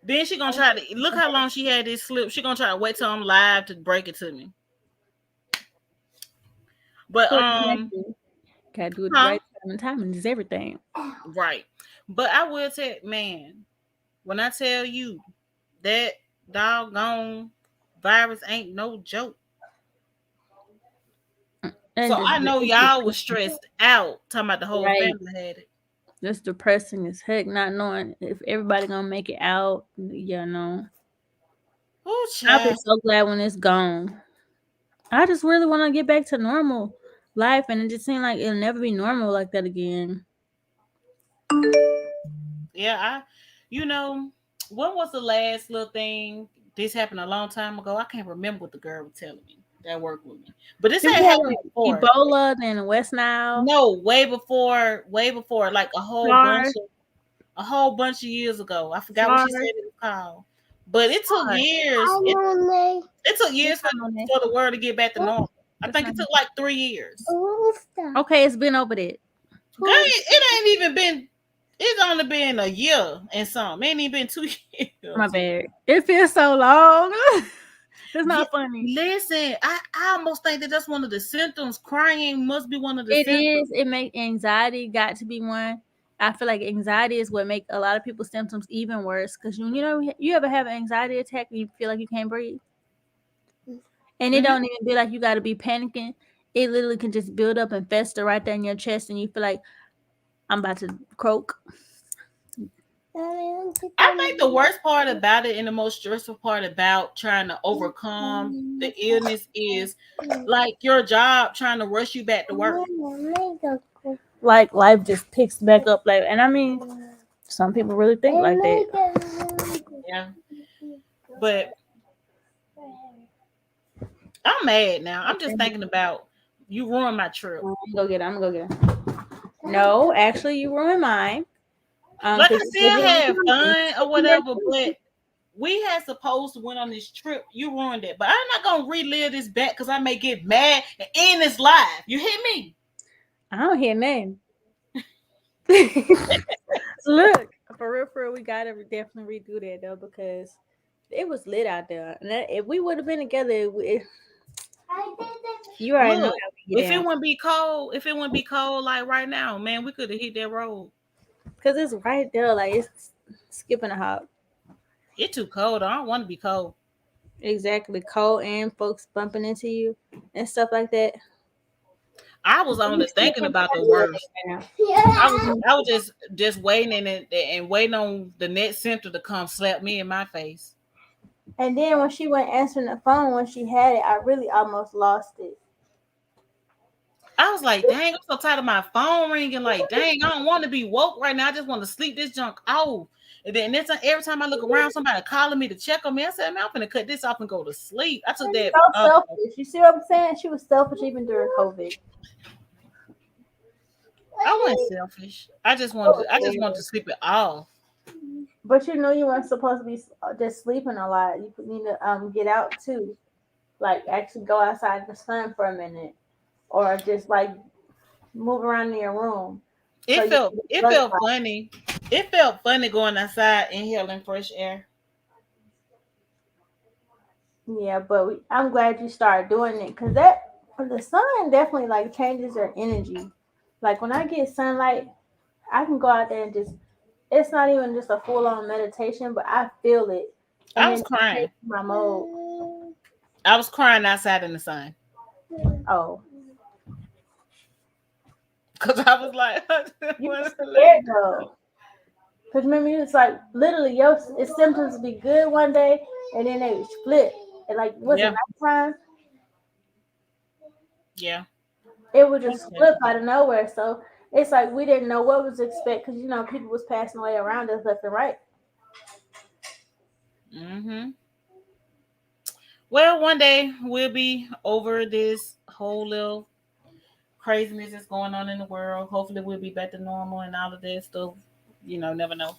Then she gonna try to look how long she had this slip. She gonna try to wait till I'm live to break it to me. But Gotta do it the huh? right time and timing is everything. Right. But I will tell man, when I tell you that doggone virus ain't no joke. And So I know it's y'all was stressed out talking about the whole right. family had it. It's depressing as heck, not knowing if everybody gonna make it out. Yeah, no. Oh I'll be child. so glad when it's gone. I just really want to get back to normal life, and it just seems like it'll never be normal like that again. Yeah, you know, when was the last little thing? This happened a long time ago. I can't remember what the girl was telling me that worked with me. But this Then ain't we had happened like before. Ebola, then West Nile, No, way before, like SARS, a whole bunch of years ago. I forgot what she said SARS, it was called. But it took SARS. years. It took That's years not on there. for the world to get back to normal. I That's think not. it took like 3 years. Okay, it's been over there. Girl, it ain't even been. It's only been a year and some. It ain't even been 2 years. My bad. It feels so long. It's Yeah, not funny. listen, I almost think that that's one of the symptoms. Crying must be one of the It symptoms. is. It make anxiety got to be one. I feel like anxiety is what make a lot of people's symptoms even worse. Because you know you ever have an anxiety attack and you feel like you can't breathe, and it Mm-hmm. don't even be like you got to be panicking. It literally can just build up and fester right there in your chest, and you feel like I'm about to croak. I think the worst part about it and the most stressful part about trying to overcome the illness is like your job trying to rush you back to work. Like life just picks back up. Like, and I mean, some people really think like that. Yeah. But I'm mad now. I'm just thinking about you ruined my trip. I'm gonna go get it. I'm gonna go get it. No, actually, you ruined mine. Like Because I still had fun or whatever, but we had supposed to went on this trip. You ruined it. But I'm not gonna relive this back because I may get mad and end this live. You hear me? I don't hear nothing. Look, for real, we gotta definitely redo that though because it was lit out there. And if we would have been together, you already know Look, how we get down. if it wouldn't be cold like right now, man, we could have hit that road. Cause it's right there, like it's skipping a hop. It's too cold. I don't want to be cold. Exactly, cold and folks bumping into you and stuff like that. I was only thinking about the worst. I was just waiting and waiting on the next symptom to come slap me in my face. And then when she went answering the phone when she had it, I really almost lost it. I was like, dang, I'm so tired of my phone ringing. Like, dang, I don't want to be woke right now. I just want to sleep this junk off. And then every time I look around, somebody calling me to check on me. I said, man, I'm gonna cut this off and go to sleep. I took that. So selfish. You see what I'm saying? She was selfish even during COVID. I wasn't selfish. I just wanted to sleep it off. But you know you weren't supposed to be just sleeping a lot. You need to get out too. like actually go outside in the sun for a minute, or just like move around in your room. So It you felt can get it felt butterflies. funny. It felt funny going outside inhaling fresh air. Yeah, but I'm glad you started doing it because that the sun definitely like changes your energy. Like when I get sunlight, I can go out there and just it's not even just a full on meditation, but I feel it, and I then was it crying. changes my mode. I was crying outside in the sun Oh, because I was like, I just you were want to let scared it though, because remember you was like literally your symptoms would be good one day, and then they would flip. And like was it Yeah, nighttime? yeah, It would most just flip definitely. out of nowhere. So it's like we didn't know what was to expect because people was passing away around us left and right. Hmm. Well, one day we'll be over this whole little craziness that's going on in the world. Hopefully, we'll be back to normal and all of that stuff. Never know.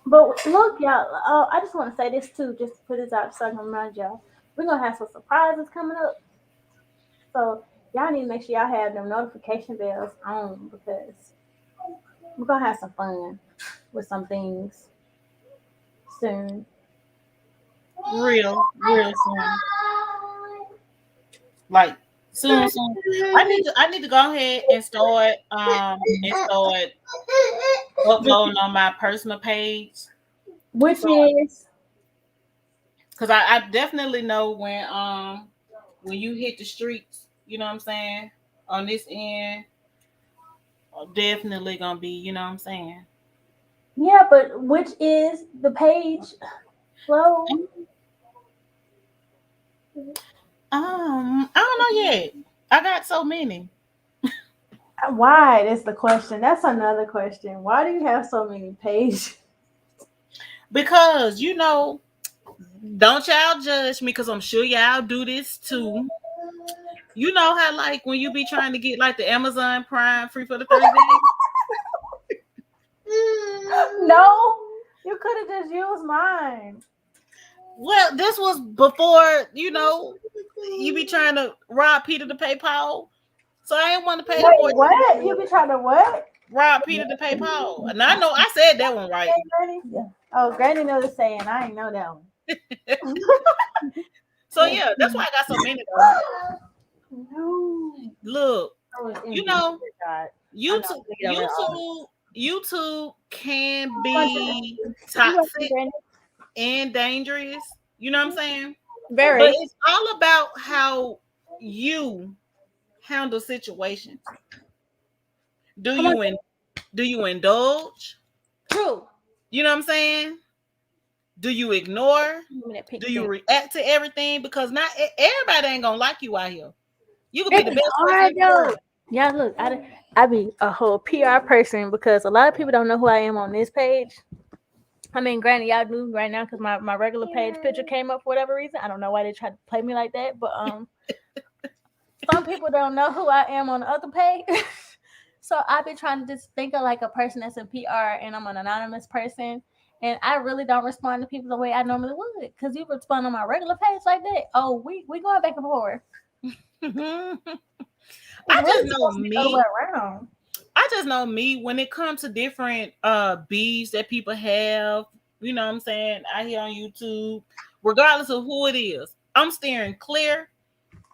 But look, y'all, I just want to say this too, just to put this out so I can remind y'all. We're gonna have some surprises coming up. So y'all need to make sure y'all have them notification bells on because we're gonna have some fun with some things soon. Real soon. Like soon, soon. I need to go ahead and start uploading on my personal page. Which So is because I definitely know when you hit the streets, you know what I'm saying, on this end, definitely gonna be, you know what I'm saying. yeah, but which is the page flow? I don't know yet. I got so many. Why is the question? That's another question. Why do you have so many pages? Because don't y'all judge me because I'm sure y'all do this too. You know how like when you be trying to get like the Amazon Prime free for the 30 days? No, you could have just used mine. Well, this was before, you be trying to rob Peter to pay Paul. So I ain't want to pay the Wait, 14 what? You for be trying to what? rob Peter to pay Paul. And I know I said that one right. Hey, Granny? Yeah. Oh, Granny knows the saying. I ain't know that So yeah, that's why I got so many though. one. No. Look, I was you envious. know, God. I know. YouTube, Look at her. YouTube can Oh. be You want some toxic Granny? and dangerous. You know what I'm saying? But Very. it's all about how you handle situations. Do Come on. you do you indulge? True. You know what I'm saying? Do you ignore? Give me that pink Do you thing. react to everything? Because not everybody ain't gonna like you out here. You could be the It's best person hard in the though. world. Yeah, look, I be a whole PR person because a lot of people don't know who I am on this page. I mean, granted, y'all do right now because my regular page picture came up for whatever reason. I don't know why they tried to play me like that, but some people don't know who I am on the other page. So I've been trying to just think of like a person that's in PR, and I'm an anonymous person, and I really don't respond to people the way I normally would. Because you respond on my regular page like that, oh, we going back and forth. It's I just really know supposed to be the other way me. around. I just know me when it comes to different beefs that people have, you know what I'm saying, out here on YouTube, regardless of who it is. I'm steering clear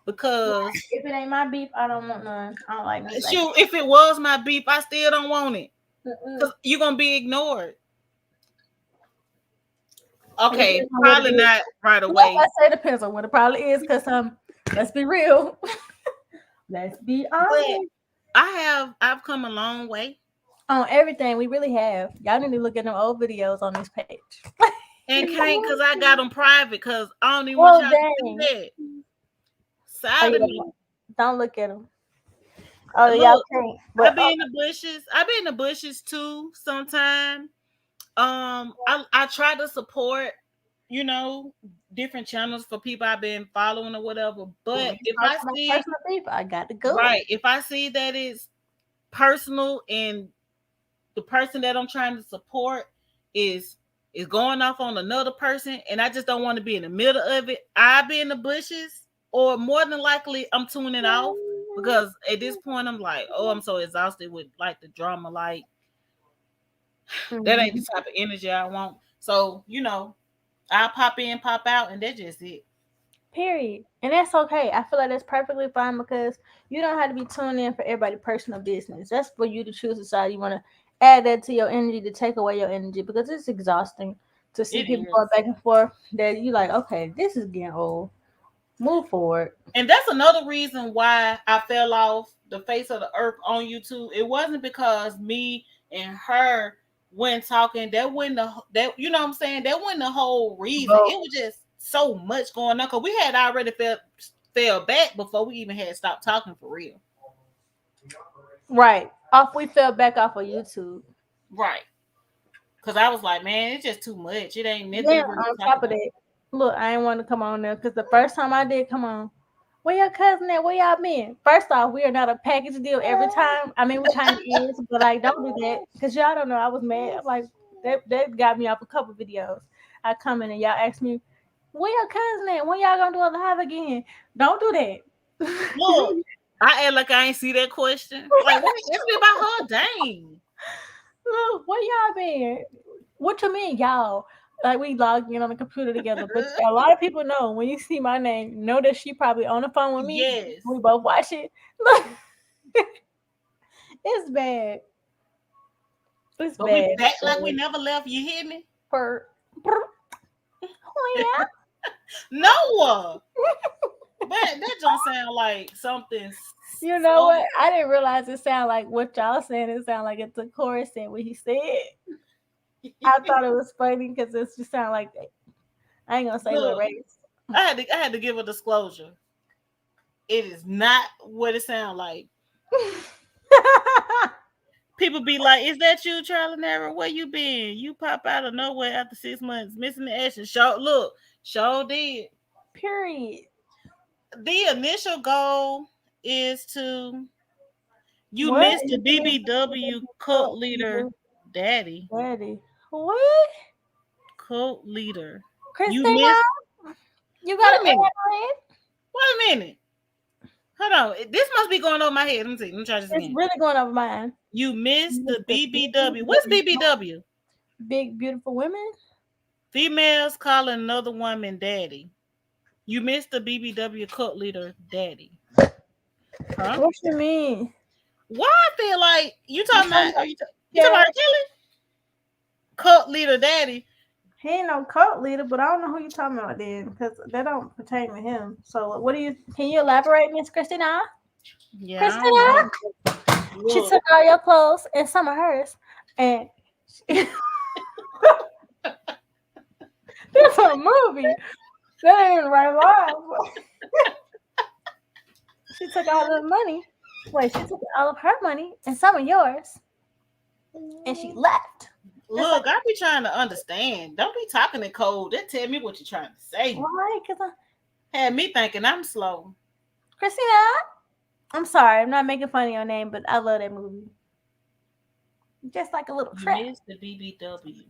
because If it ain't my beef, I don't want none. I don't like beef like shoot, if it was my beef, I still don't want it. that. Because you're gonna be ignored. It Okay, depends on what it probably is. not right Like away. I say, it depends on what it probably is. Cause let's be real. Let's be But honest. I've come a long way. On everything, we really have. Y'all need to look at them old videos on this page. And can't because I got them private because I don't even want Oh y'all to see dang! that Oh side yeah, of me. don't look at them. Oh y'all Look, can't. I But be in the bushes. I be in the bushes too sometime. I try to support, you know, different channels for people I've been following or whatever. when But you if start I to make see personal beef, I got to go. right, if I see that it's personal and the person that I'm trying to support is is going off on another person and I just don't want to be in the middle of it, I be in the bushes. or more than likely I'm tuning off because at this point I'm like, oh, I'm so exhausted with like the drama. Like that ain't the Mhm. type of energy I want. So I'll pop in, pop out, and that's just it. Period. And that's okay. I feel like that's perfectly fine because you don't have to be tuned in for everybody's personal business. That's for you to choose the side you want to add that to your energy to take away your energy because it's exhausting to see It people going is. back and forth that you like, okay, this is getting old. Move forward. And that's another reason why I fell off the face of the earth on YouTube. It wasn't because me and her went talking. That wasn't that you know what I'm saying. That wasn't the whole reason. Bro. It was just so much going on because we had already fell back before we even had stopped talking for real. Right. Off we fell back off of YouTube. Right. Because I was like, man, it's just too much. It ain't nothing Then to really on talk top of about. that, look, I ain't want to come on there because the first time I did come on, where your cousin at? Where y'all been? First off, we are not a package deal every time. I mean, we kind of is, but like, don't do that because y'all don't know. I was mad. I'm like, that got me off a couple videos. I come in and y'all ask me, where your cousin at? When y'all gonna do a live again? Don't do that. Look, I act like I ain't see that question. Like, what? Ask me about her. Dang. Look, where y'all been? What you mean, y'all? Like we logged in on the computer together, but a lot of people know when you see my name, know that she probably on the phone with me. Yes. We both watch it. Look, it's bad. It's But we bad. back It's like we bad. never left. You hear me? For, oh No. But that don't sound like something yeah. You know so. what? I didn't realize it sounded like what y'all saying. It sounded like it's a chorus said what he said. I thought it was funny because it just sounded like that. I ain't gonna say what Look, race. I had to give a disclosure. It is not what it sounds like. People be like, "Is that you, trial and error? Where you been? You pop out of nowhere after 6 months, missing the action." Show did. Period. The initial goal is to you What? missed the BBW cult leader, daddy. Daddy. What? Cult leader. You Christina, missed. you Wait got a an minute. Android? Wait a minute. Hold on. This must be going over my head. Let me see. Let me try this It's again. really going over mine. You missed the The BBW. What's BBW? big, beautiful women? Females calling another woman daddy. You missed the BBW cult leader daddy. Huh? What you mean? Why I feel like you talking about? You talking Yeah, about R. Kelly? Cult leader daddy. he ain't no cult leader, but I don't know who you talking about then, because that don't pertain to him. So, what do you? Can you elaborate, Miss Christina? Yeah, I don't Christina, know. she Look, took all your clothes and some of hers, and that's a movie. That ain't even right live. She took all of the money. Wait, she took all of her money and some of yours, and she left. Just like look. I be trying to understand. Don't be talking in code. That tell me what you're trying to say. why? Because Had me thinking I'm slow. Christina, I'm sorry, I'm not making fun of your name, but I love that movie. Just like a little You trip. missed the BBW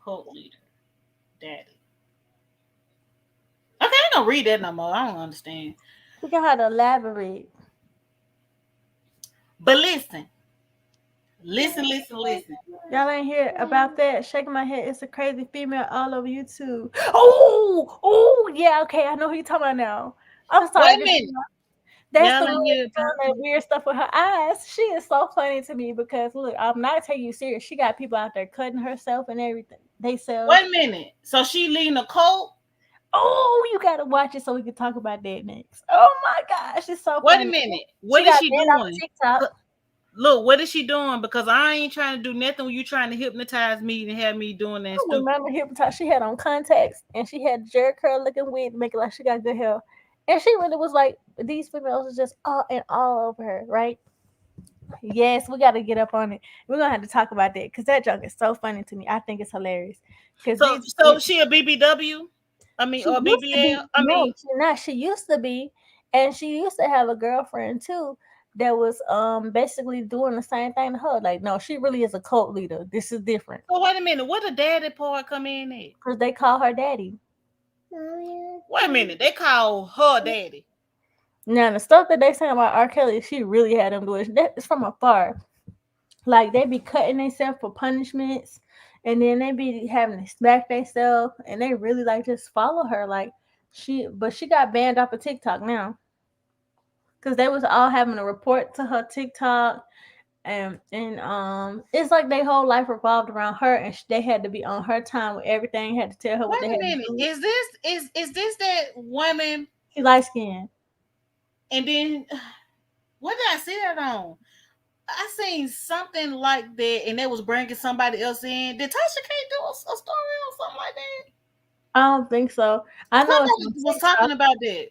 cult leader daddy. Okay, I ain't gonna read that no more. I don't understand. We got how to elaborate. But listen. Y'all ain't hear about that? Shaking my head. It's a crazy female all over YouTube. Oh, yeah. Okay, I know who you talking about now. I'm Wait sorry, a Christina. minute. That's the Y'all one ain't hear doing about that weird stuff with her eyes. She is so funny to me because look, I'm not taking you serious. She got people out there cutting herself and everything. They self. Wait a minute. So she leading a cult? Oh, you gotta watch it so we can talk about that next. Oh my gosh, it's so Wait a funny. minute. She What is got she banned off of doing? TikTok. Look, what is she doing? Because I ain't trying to do nothing when you trying to hypnotize me and have me doing that I stupid. remember hypnotized. She had on contacts and she had Jerry curl looking wig, making like she got good hair. And she really was like, these females are just all over her, right? Yes, we got to get up on it. We're gonna have to talk about that because that joke is so funny to me. I think it's hilarious because So these so she a BBW? I mean, she or used to BBL? be I no, mean, she not. She used to be, and she used to have a girlfriend too that was basically doing the same thing to her. Like, no, she really is a cult leader. This is different so wait a minute. What the daddy part come in at? because they call her daddy. Wait a minute, they call her daddy. Now the stuff that they saying about R. Kelly, she really had them do it. That's from afar. Like they be cutting themselves for punishments, and then they be having to smack themselves, and they really like just follow her. Like but she got banned off of TikTok now because they was all having to report to her TikTok, and it's like their whole life revolved around her, and they had to be on her time with everything. Had to tell her what they Wait a had to minute, do. is this that woman? She light skinned. And then what did I see that on? I seen something like that, and they was bringing somebody else in. Did Tasha K do a story or something like that? I don't think so. I know it's on Somebody was TikTok. talking about that.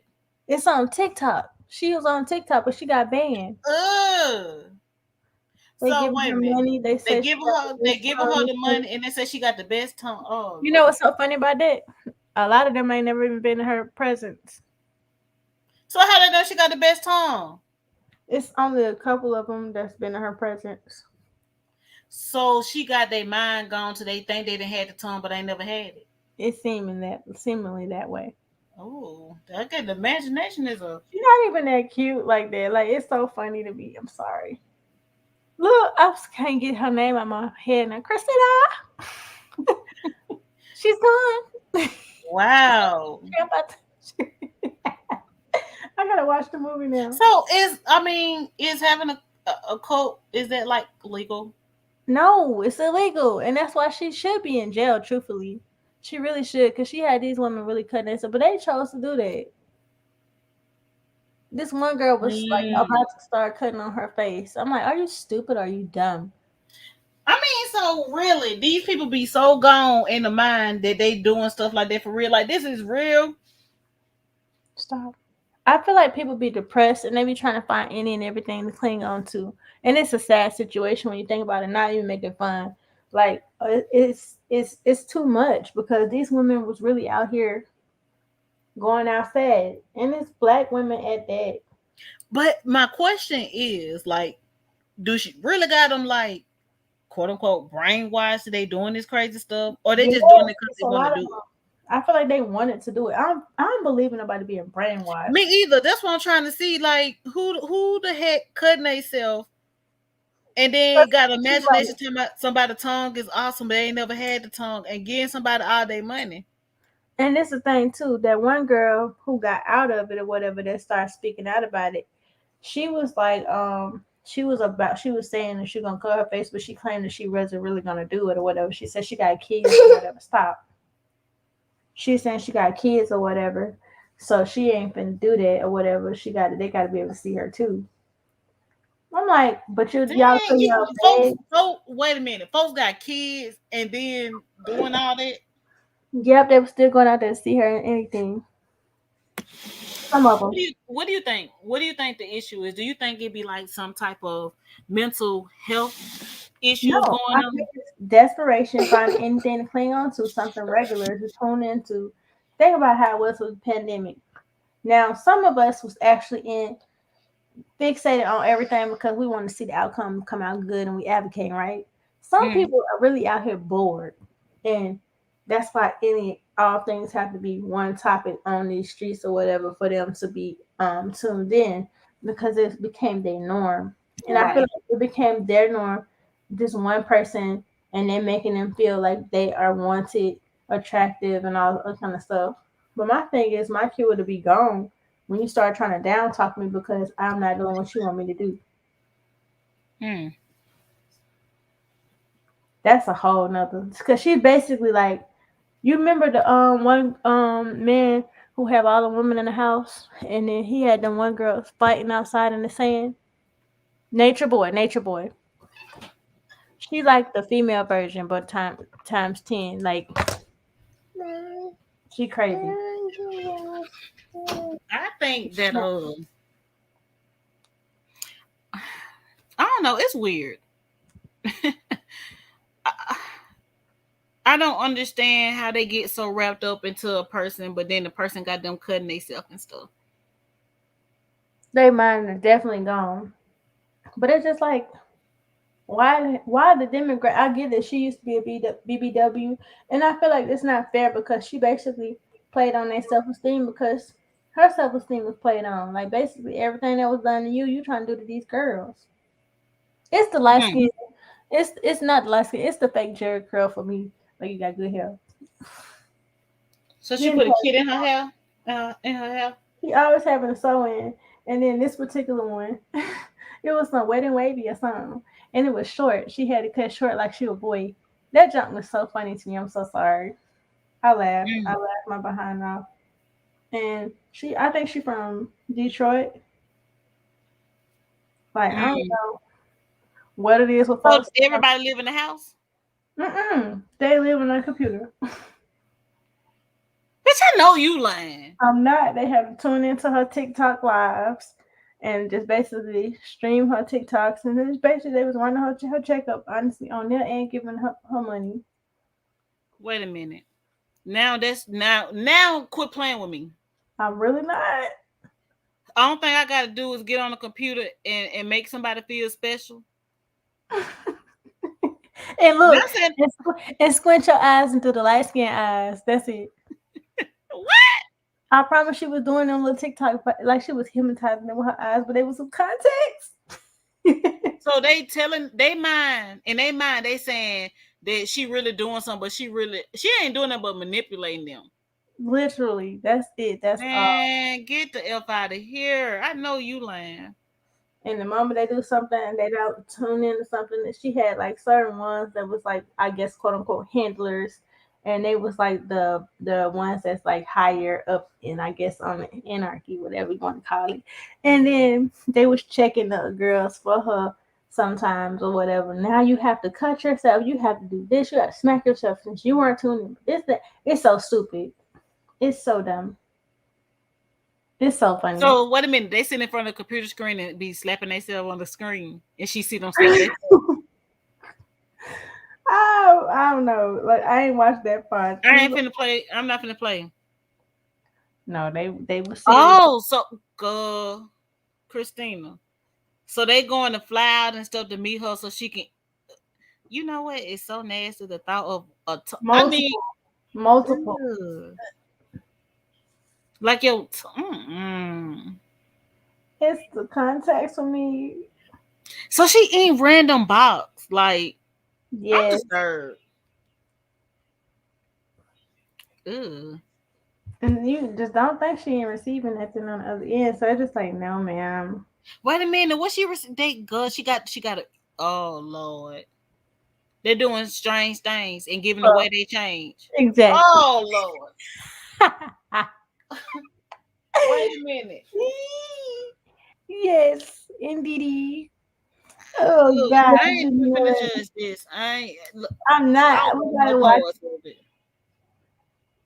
It's on TikTok. She was on TikTok, but she got banned. Ugh. They So giving wait a her minute. money. They They said she giving got her the they best giving her tongue. the money, and they said she got the best tongue. Oh You know Lord. what's so funny about that? A lot of them ain't never even been in her presence. So how they know she got the best tongue? It's only a couple of them that's been in her presence. So she got their mind gone to they think they didn't had the tongue, but they never had it. It's seemingly that way. Oh, okay. The imagination is a She's not even that cute like that. Like it's so funny to me. I'm sorry. Look, I just can't get her name out my head now. Christina, she's gone. wow. I'm about I gotta watch the movie now. So is having a cult, is that like legal? No, it's illegal, and that's why she should be in jail. Truthfully, she really should, cause she had these women really cutting themselves, but they chose to do that. This one girl was like Mm. about to start cutting on her face. I'm like, are you stupid? Or are you dumb? I mean, so really, these people be so gone in the mind that they doing stuff like that for real. Like this is real. Stop. I feel like people be depressed and they be trying to find any and everything to cling on to, and it's a sad situation when you think about it. Not even making fun, like it's too much because these women was really out here going outside, and it's black women at that. But my question is, like, do she really got them like quote unquote brainwashed? They doing this crazy stuff, or they Yeah, just doing it because it's they a want to lot of do them. it? I feel like they wanted to do it. I don't believe in nobody being brainwashed. Me either. That's what I'm trying to see. Like, who the heck cutting themselves and then got She's imagination like, talking about somebody's tongue is awesome, but they ain't never had the tongue, and giving somebody all their money. and this is the thing too. That one girl who got out of it or whatever that started speaking out about it. She was like, she was saying that she gonna cut her face, but she claimed that she wasn't really gonna do it or whatever. She said she got kids or whatever. Stop. She's saying she got kids or whatever, so she ain't finna do that or whatever. They got to be able to see her too. I'm like, but Dang, y'all put you your folks. bag. Oh, wait a minute. Folks got kids and then doing all that. Yep, they were still going out there to see her and anything. Some of them. What do you think? What do you think the issue is? Do you think it'd be like some type of mental health issues No, going I on? think it's desperation, finding anything to cling on to, something regular to tune into. Think about how it was with the pandemic. Now, some of us was actually in fixated on everything because we want to see the outcome come out good and we advocating, right? Some Mm. people are really out here bored. And that's why any all things have to be one topic on these streets or whatever for them to be tuned in because it became their norm. And I feel Right. like it became their norm, just one person, and then making them feel like they are wanted, attractive, and all that kind of stuff. But my thing is, my cue to be gone when you start trying to down talk me because I'm not doing what you want me to do. Mm. That's a whole nother. Because she's basically like, you remember the one man who have all the women in the house, and then he had them one girl fighting outside in the sand. Nature boy. She like the female version, but times 10. Like she crazy. I think that I don't know. It's weird. I, I don't understand how they get so wrapped up into a person, but then the person got them cutting themselves and stuff. They mind are definitely gone. But it's just like why the demographic? I get that she used to be a BBW, and I feel like it's not fair because she basically played on their self esteem because her self esteem was played on. Like basically everything that was done to you trying to do to these girls. It's the light Mm. skin. It's not the light skin. It's the fake Jerry curl for me. Like you got good hair. So He, she put a kid in her hair. In her hair. he always having a sew in, and then this particular one, it was some wedding wavy or something, and it was short. She had it cut short like she was a boy. That junk was so funny to me. I'm so sorry. I laughed. I Mm. laughed my behind off. And I think she from Detroit. Like I don't Mm. know what it is with So folks. everybody live in the house. They live on a computer. Bitch, I know you lying. I'm not. They have to tune into her TikTok lives and just basically stream her TikToks. And then basically they was running her checkup honestly on there and giving her money. Wait a minute. Now quit playing with me. I'm really not. All thing I gotta do is get on the computer and make somebody feel special. And look, That's it. and squint your eyes into the light skin eyes. That's it. What? I promise she was doing them little TikTok like she was hypnotizing them with her eyes, but they was some context. So they telling they mind in they mind they saying that she really doing something, but she ain't doing nothing but manipulating them. Literally, that's it. That's all. Man, get the F out of here. I know you lying. And the moment they do something and they don't tune into something, that she had like certain ones that was like I guess quote unquote handlers, and they was like the ones that's like higher up in I guess on the anarchy, whatever you want to call it. And then they was checking the girls for her sometimes or whatever. Now you have to cut yourself. You have to do this. You have to smack yourself since you weren't tuning. This that. It's so stupid. It's so dumb. It's so funny. So wait a minute, they sit in front of the computer screen and be slapping themselves on the screen, and she see them slap themselves. I don't know. Like I ain't watched that part. I ain't finna play. I'm not finna play. No, they were sitting. Oh, so Christina. So they going to fly out and stuff to meet her so she can. You know what? It's so nasty the thought of I mean, Multiple, multiple. ugh. Like your. Mm-mm. It's the context for me. So she eating random box. Like I'm Yes, disturbed. Ugh. and you just don't think she ain't receiving nothing on the other end. So it's just like, no, ma'am. Wait a minute. What they good? She got a. Oh Lord. They're doing strange things and giving Well, away their change. exactly. Oh Lord. Wait a minute. Yes, indeed. Oh Look, God, I ain't even finna judge this. I ain't look, I'm I not. don't We want no gotta watch. parts of it.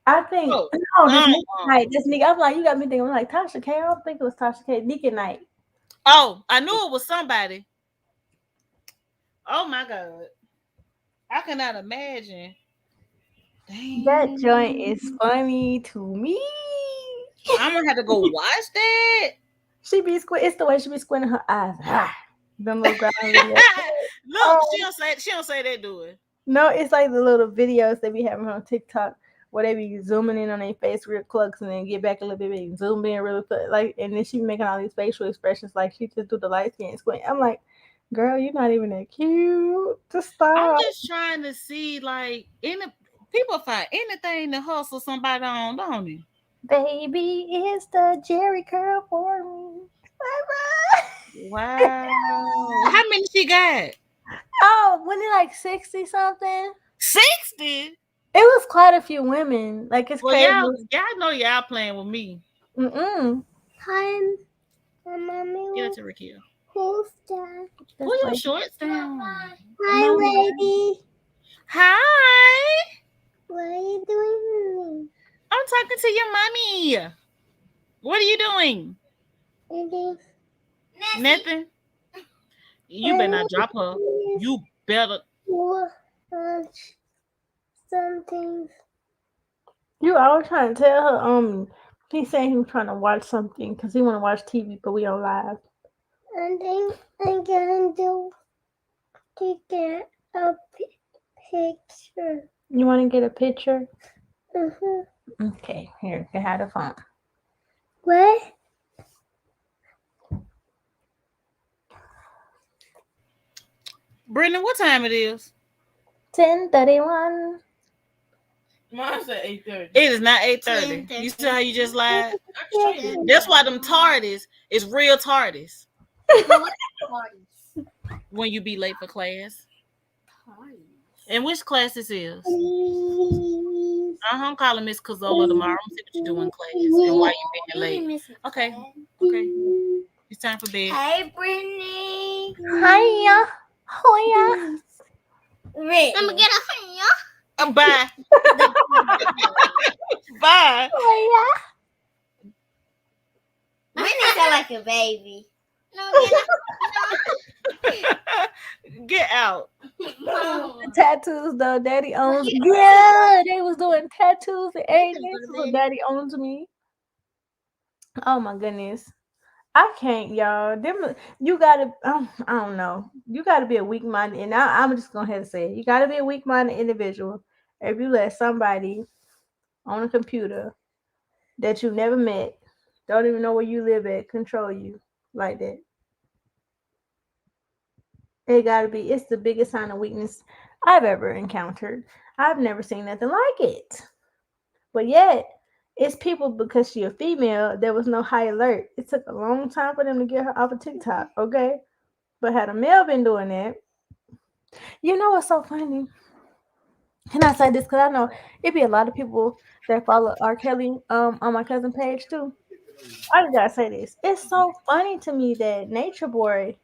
I think Oh, no, this Nick uh-uh. night. This nigga, I'm like, you got me thinking. I'm like Tasha K. I don't think it was Tasha K. Nick at night. Oh, I knew it was somebody. Oh my god. I cannot imagine. That joint Dang. is funny to me. I'm gonna have to go watch that. She be It's the way she be squinting her eyes. Ah, them little ground videos. Look, Oh she don't say they do it. no, it's like the little videos they be having on TikTok where they be zooming in on their face real close and then get back a little bit and zoom in really quick. Like, and then she be making all these facial expressions like she just do the light skin squint. I'm like, girl, you're not even that cute. Just I'm stop. just trying to see like any people find anything to hustle somebody on, don't they? Baby, it's the Jerry curl for me. Wow. How many she got? Oh, when it like 60 something? 60? It was quite a few women. Like it's Well, crazy. y'all know y'all playing with me. Mm-mm. Hi, Get it mommy. to Raquel. Who's that? Pull That's your like, shorts down. hi, lady. Hi. What are you doing? I'm talking to your mommy. What are you doing? Eating. Nothing. You better not drop her. You better. Watch something. You always trying to tell her, he's saying he was trying to watch something because he want to watch TV, but we on live. And then I'm gonna to get a picture. You want to get a picture? Mm-hmm. Okay, here, you have the phone. What? Brittany, what time it is? 10:31. Mine said 8:30. It is not 8:30. You see how you just lied? That's why them tardies is real tardies. When you be late for class. And which class this is? I'm calling Miss Cazola tomorrow. I'm see what you do in class and why you being late. Okay. Okay. It's time for bed. Hey, Brittany. Hiya. Hoya. Let me get a Bye. Bye. Hoya. Brittany sound like a baby. No, Get out. Tattoos though, daddy owns. Yeah, they was doing tattoos and everything. So daddy owns me. Oh my goodness. I can't, y'all. You gotta. I don't know. You gotta be a weak minded, and I'm just gonna have to say it. You gotta be a weak minded individual if you let somebody on a computer that you never met, don't even know where you live at, control you like that. It gotta be. It's the biggest sign of weakness I've ever encountered. I've never seen nothing like it. But yet, it's people because she a female. There was no high alert. It took a long time for them to get her off of TikTok. Okay, but had a male been doing that, you know what's so funny? Can I say this? Because I know it be a lot of people that follow R. Kelly on my cousin page too. I just gotta say this. It's so funny to me that Nature Boy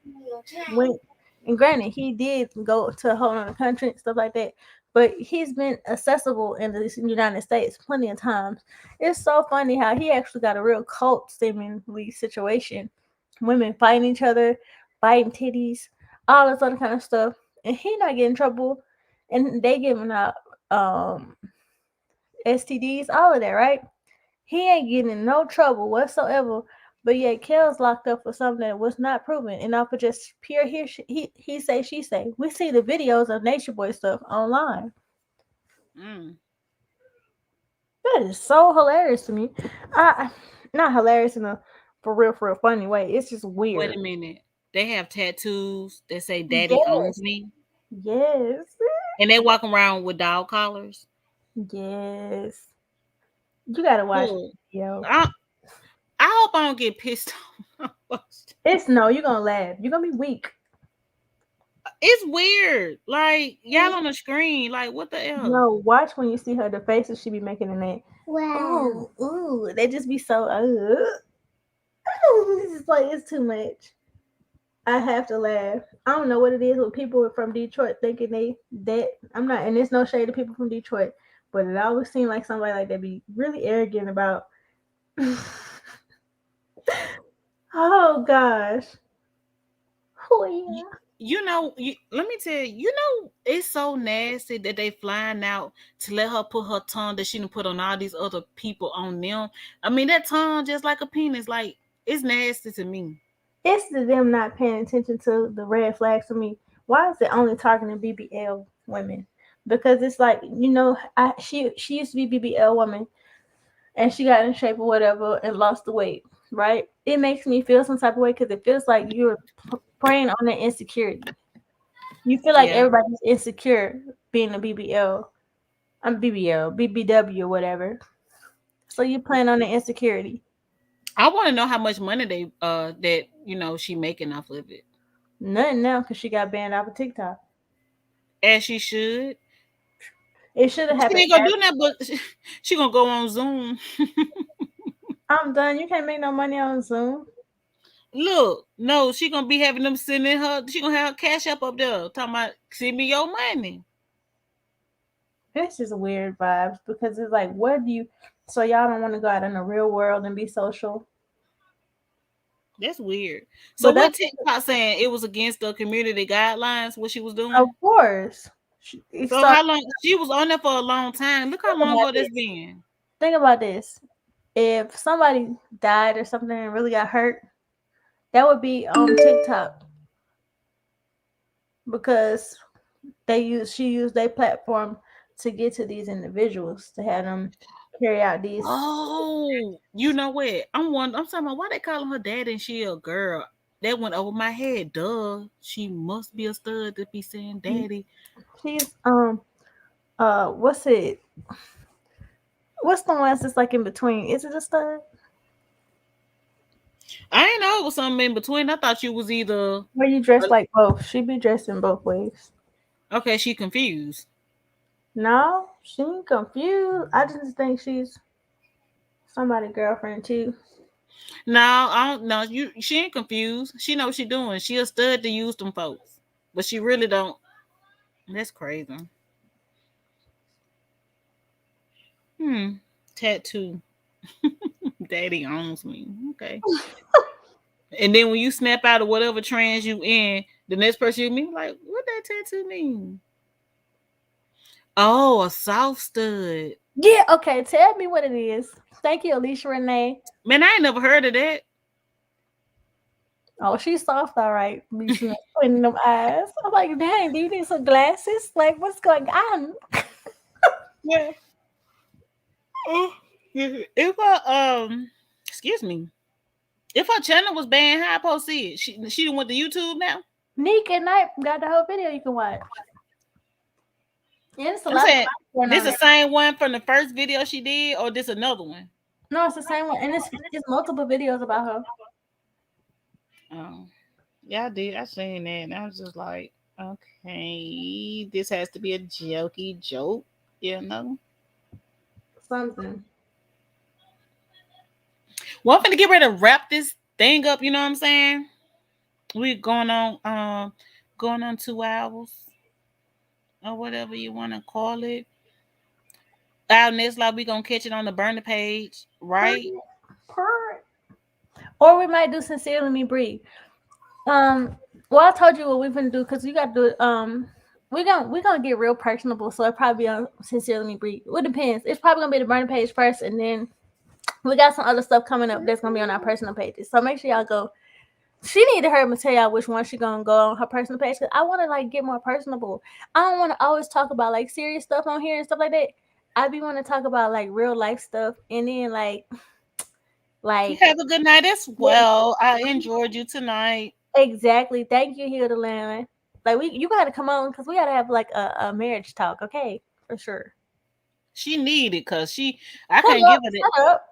went, and granted, he did go to a whole other country and stuff like that, but he's been accessible in the United States plenty of times. It's so funny how he actually got a real cult seemingly situation. Women fighting each other, biting titties, all this other kind of stuff. And he not getting in trouble and they giving out STDs, all of that, right? He ain't getting in no trouble whatsoever. But yet, Kel's locked up for something that was not proven, and off of just pure he say she say. We see the videos of Nature Boy stuff online. Mm. That is so hilarious to me. Not hilarious in a for real funny way. It's just Wait weird. a minute. They have tattoos that say "Daddy owns Yes, me," yes, and they walk around with dog collars. yes. You gotta watch the Look, video. I, I hope I don't get pissed off. It's no, you're gonna laugh. You're gonna be weak. It's weird. Like y'all on the screen. Like what the hell? No, watch when you see her the faces she be making in that. Wow. Ooh, they just be so. It's like it's too much. I have to laugh. I don't know what it is with people from Detroit thinking they that I'm not, and there's no shade to people from Detroit, but it always seems like somebody like that be really arrogant about. Oh gosh. Oh You, yeah. let me tell you. You know, it's so nasty that they flying out to let her put her tongue that she done put on all these other people on them. I mean, that tongue just like a penis. Like it's nasty to me. It's them not paying attention to the red flags for me. Why is it only targeting BBL women? Because it's like she used to be BBL woman and she got in shape or whatever and lost the weight, right? It makes me feel some type of way because it feels like you're preying on their insecurity. You feel like Yeah, everybody's insecure being a BBL. I'm BBL, BBW, or whatever. So you playing on the insecurity. I want to know how much money they that she making off of it. Nothing now because she got banned off of TikTok. As she should. It should have She happened. ain't gonna do that, but she gonna go on Zoom. I'm done. You can't make no money on Zoom. Look, no, she gonna be having them sending her. She gonna have her cash up there, talking about send me your money. It's just weird vibes because it's like, what do you? So y'all don't want to go out in the real world and be social, That's weird. So but what that's TikTok saying it was against the community guidelines? What she was of doing? course. It So started. how long she was on there for a long time? Look how Think long about ago that's this. been. Think about this. If somebody died or something and really got hurt, that would be on TikTok because she used their platform to get to these individuals to have them carry out these. Oh, you know what? I'm talking about why they calling her daddy and she a girl. That went over my head. Duh. She must be a stud to be saying daddy. She's what's it? What's the ones that's like in between? Is it a stud? I ain't know it was something in between. I thought you was either Where you dress like both? She be dressed in both ways. okay, she confused. No, she ain't confused. I just think she's somebody's girlfriend too. No, I don't know. She ain't confused. She know what she doing. She a stud to use them folks. But she really don't. That's crazy. Hmm. Tattoo. Daddy owns me. Okay. And then when you snap out of whatever trans you in, the next person you meet, like, what that tattoo mean? Oh, a soft stud. Yeah, okay. Tell me what it is. Thank you, Alicia Renee. Man, I ain't never heard of that. Oh, she's soft, all right. Be in them eyes. I'm like, dang, do you need some glasses? Like, what's going on? Yeah. Oh, if I excuse me, if her channel was banned, how I supposed to see it? She went to YouTube now. Nick and Night got the whole video you can watch. Yeah, it's a I'm lot of saying stuff going this on the there. same one from the first video she did, or this another one? No, it's the same one, and it's multiple videos about her. Oh, yeah, I did. I seen that, and I was just like, okay, this has to be a jokey joke, you know. Something. Well, I'm finna get ready to wrap this thing up. You know what I'm saying? We going on 2 hours or whatever you want to call it. Our next live, we gonna catch it on the burner page, right? Purr, purr. Or we might do Sincerely Me Breathe. Well, I told you what we're gonna do because you got to do it. We're gonna get real personable, so it probably be on Sincerely Me Breathe. It depends. It's probably gonna be the burner page first, and then we got some other stuff coming up that's gonna be on our personal pages. So make sure y'all go. She need to hurry me tell y'all which one she gonna go on her personal page because I want to like get more personable. I don't want to always talk about like serious stuff on here and stuff like that. I be want to talk about like real life stuff and then like Have a good night as well. I enjoyed you tonight. exactly. Thank you, Hilda Land. Like you gotta come on because we gotta have like a marriage talk, okay? For sure. She needed because I Shut can't up, give her that. shut up.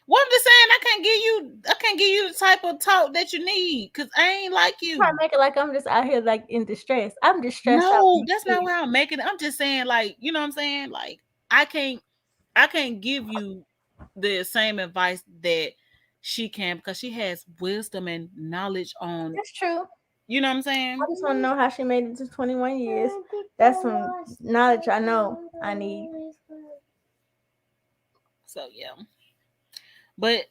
What I'm just saying, I can't give you the type of talk that you need because I ain't like Try to you. make it like I'm just out here like in distress. I'm just stressed out. No, that's not why I'm making it. I'm just saying, like, you know what I'm saying? Like, I can't I can't give you the same advice that she can because she has wisdom and knowledge on, It's true. you know what I'm I saying? just want to know how she made it to 21 years. That's some knowledge I know I need. So yeah. But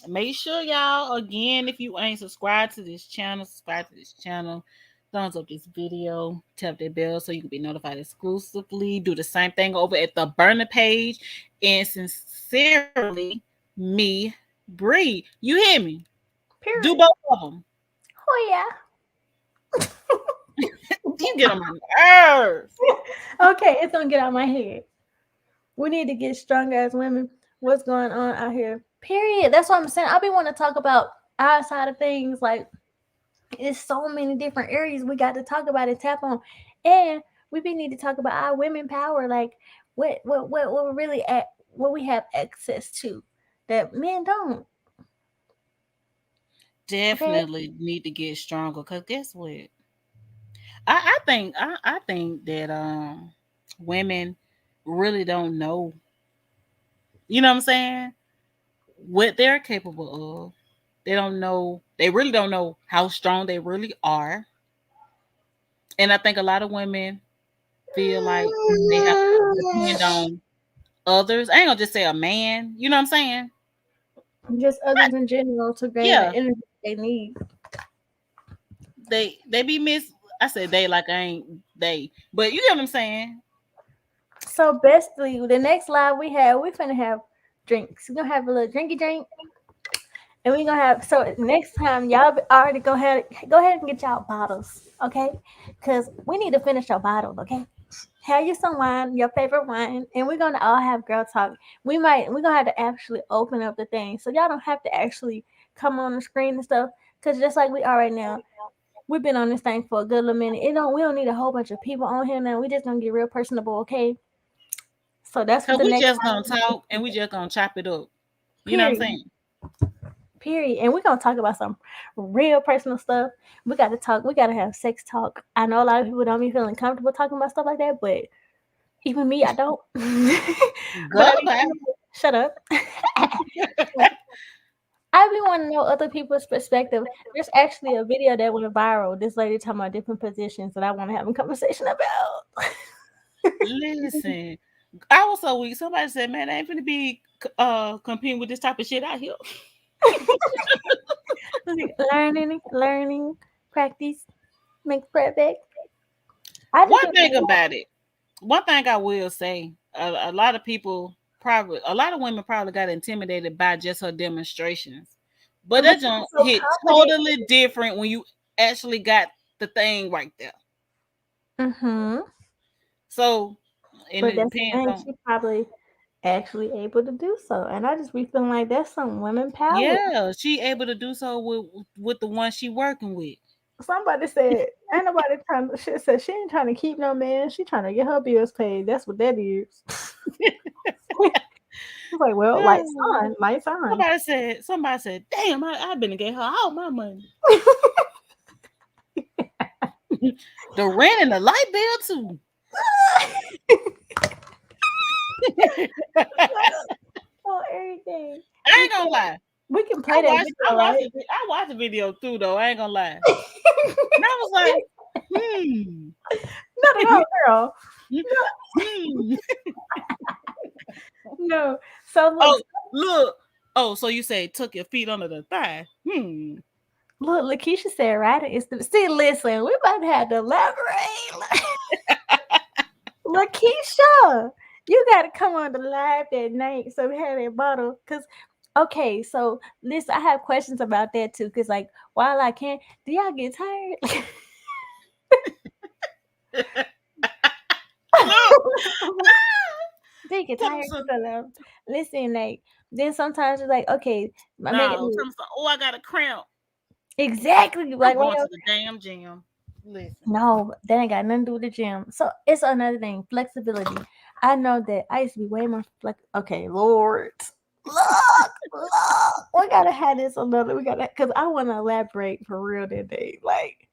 make sure y'all again, if you ain't subscribed to this channel, subscribe to this channel. Thumbs up this video, tap that bell so you can be notified exclusively. Do the same thing over at the burner page. And sincerely, me, Bree. You hear me? Do Period. both of them. Oh yeah. You get on my nerves. Okay, it's gonna get out my head. We need to get stronger as women. What's going on out here? Period. That's what I'm saying. I be want to talk about our side of things. Like it's so many different areas we got to talk about and tap on, and we be need to talk about our women power. Like what we really at what we have access to that men don't. Okay. Definitely need to get stronger. Cause guess what? I think that women really don't know, you know what I'm saying, what they're capable of. They don't know, they really don't know how strong they really are. And I think a lot of women feel like they have to depend on others. I ain't gonna just say a man, you know what I'm saying? Just others in general to gain the Yeah, energy they need. they be miss, I said they like I ain't they, but you get what I'm saying. So, bestly, the next live we finna have drinks. We're gonna have a little drinky drink, and we're gonna have. So next time, y'all already go ahead and get y'all bottles, okay? Cause we need to finish our bottles, okay? Have you some wine, your favorite wine, and we're gonna all have girl talk. We're gonna have to actually open up the thing, so y'all don't have to actually come on the screen and stuff. Cause just like we are right now, we've been on this thing for a good little minute. We don't need a whole bunch of people on here now. We just gonna get real personable, okay? So that's what Cause the we next just gonna talk and we just gonna chop it up. You know what I'm period. saying? Period. And we're gonna talk about some real personal stuff. We gotta talk, we gotta have sex talk. I know a lot of people don't be feeling comfortable talking about stuff like that, but even me, I don't. But Go I need back. to shut up. But I really want to know other people's perspective. There's actually a video that went viral. This lady talking about different positions that I want to have a conversation about. Listen, I was so weak. Somebody said, "Man, I ain't finna be competing with this type of shit out here." Learning, practice, make perfect. I just One feel thing about it, one thing I will say, a lot of people probably, a lot of women probably got intimidated by just her demonstrations, but but that she's don't so hit confident. totally different when you actually got the thing right there. Mm-hmm. So, and But it that's the depends thing. on. She probably actually able to do so, and I just be feeling like that's some women power. Yeah, she able to do so with the one she working with. Somebody said, ain't nobody trying to, she said she ain't trying to keep no man. She trying to get her bills paid. That's what that is. It's like, well, lights on. Somebody said, damn, I been to get her all my money. The rent and the light bill too. Oh, everything. I We ain't gonna lie. we can play that video, right? I watched the video too though. I ain't gonna lie. And I was like, hmm. Not at all, girl. hmm. No. So Oh, look. Oh, so you say took your feet under the thigh. Hmm. look, Lakeisha said, right? It's the see. Listen, we about to have to elaborate. Lakeisha, you got to come on the live that night so we have that bottle. Cause okay, so listen, I have questions about that too. Cause like while I can, do y'all get tired? Look. Do you get Tell me tired? some. So, listen, like then sometimes it's like okay, I make it No, tell me some. Oh, I got a cramp. exactly I'm like going to the damn gym. Listen. no, that ain't got nothing to do with the gym. So it's another thing, flexibility. I know that I used to be way more okay, Lord. Look, we gotta have this another. We gotta because I want to elaborate for real that day. Like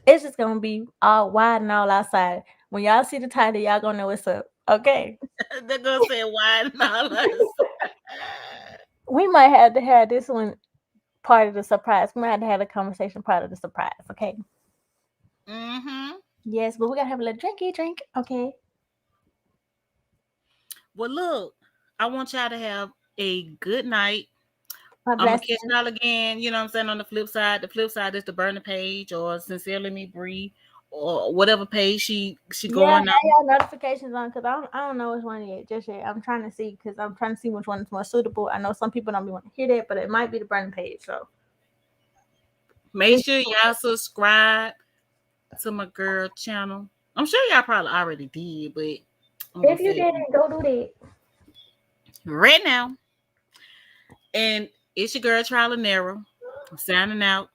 it's just gonna be all wide and all outside. When y'all see the title, y'all gonna know what's up. Okay. They're gonna say why and all us. We might have to have this one part of the surprise. We might have to have a conversation part of the surprise. Okay. Mm-hmm. Yes, but we gotta have a little drinky drink. Okay. Well, look, I want y'all to have a good night. My I'm gonna catch blessings. y'all again. You know what I'm saying? On the flip side, is the burner page or sincerely me Bree or whatever page she Yeah, have going on. y'all notifications on because I don't know which one yet just yet. I'm trying to see because I'm trying to see which one is more suitable. I know some people don't be want to hear that, but it might be the burning page. So Make it's, sure y'all subscribe to my girl channel. I'm sure y'all probably already did, but I'm gonna if you say it didn't, go do that. right now. And it's your girl Trial and Error. I'm signing out.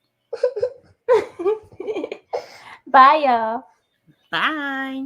Bye, y'all. Bye.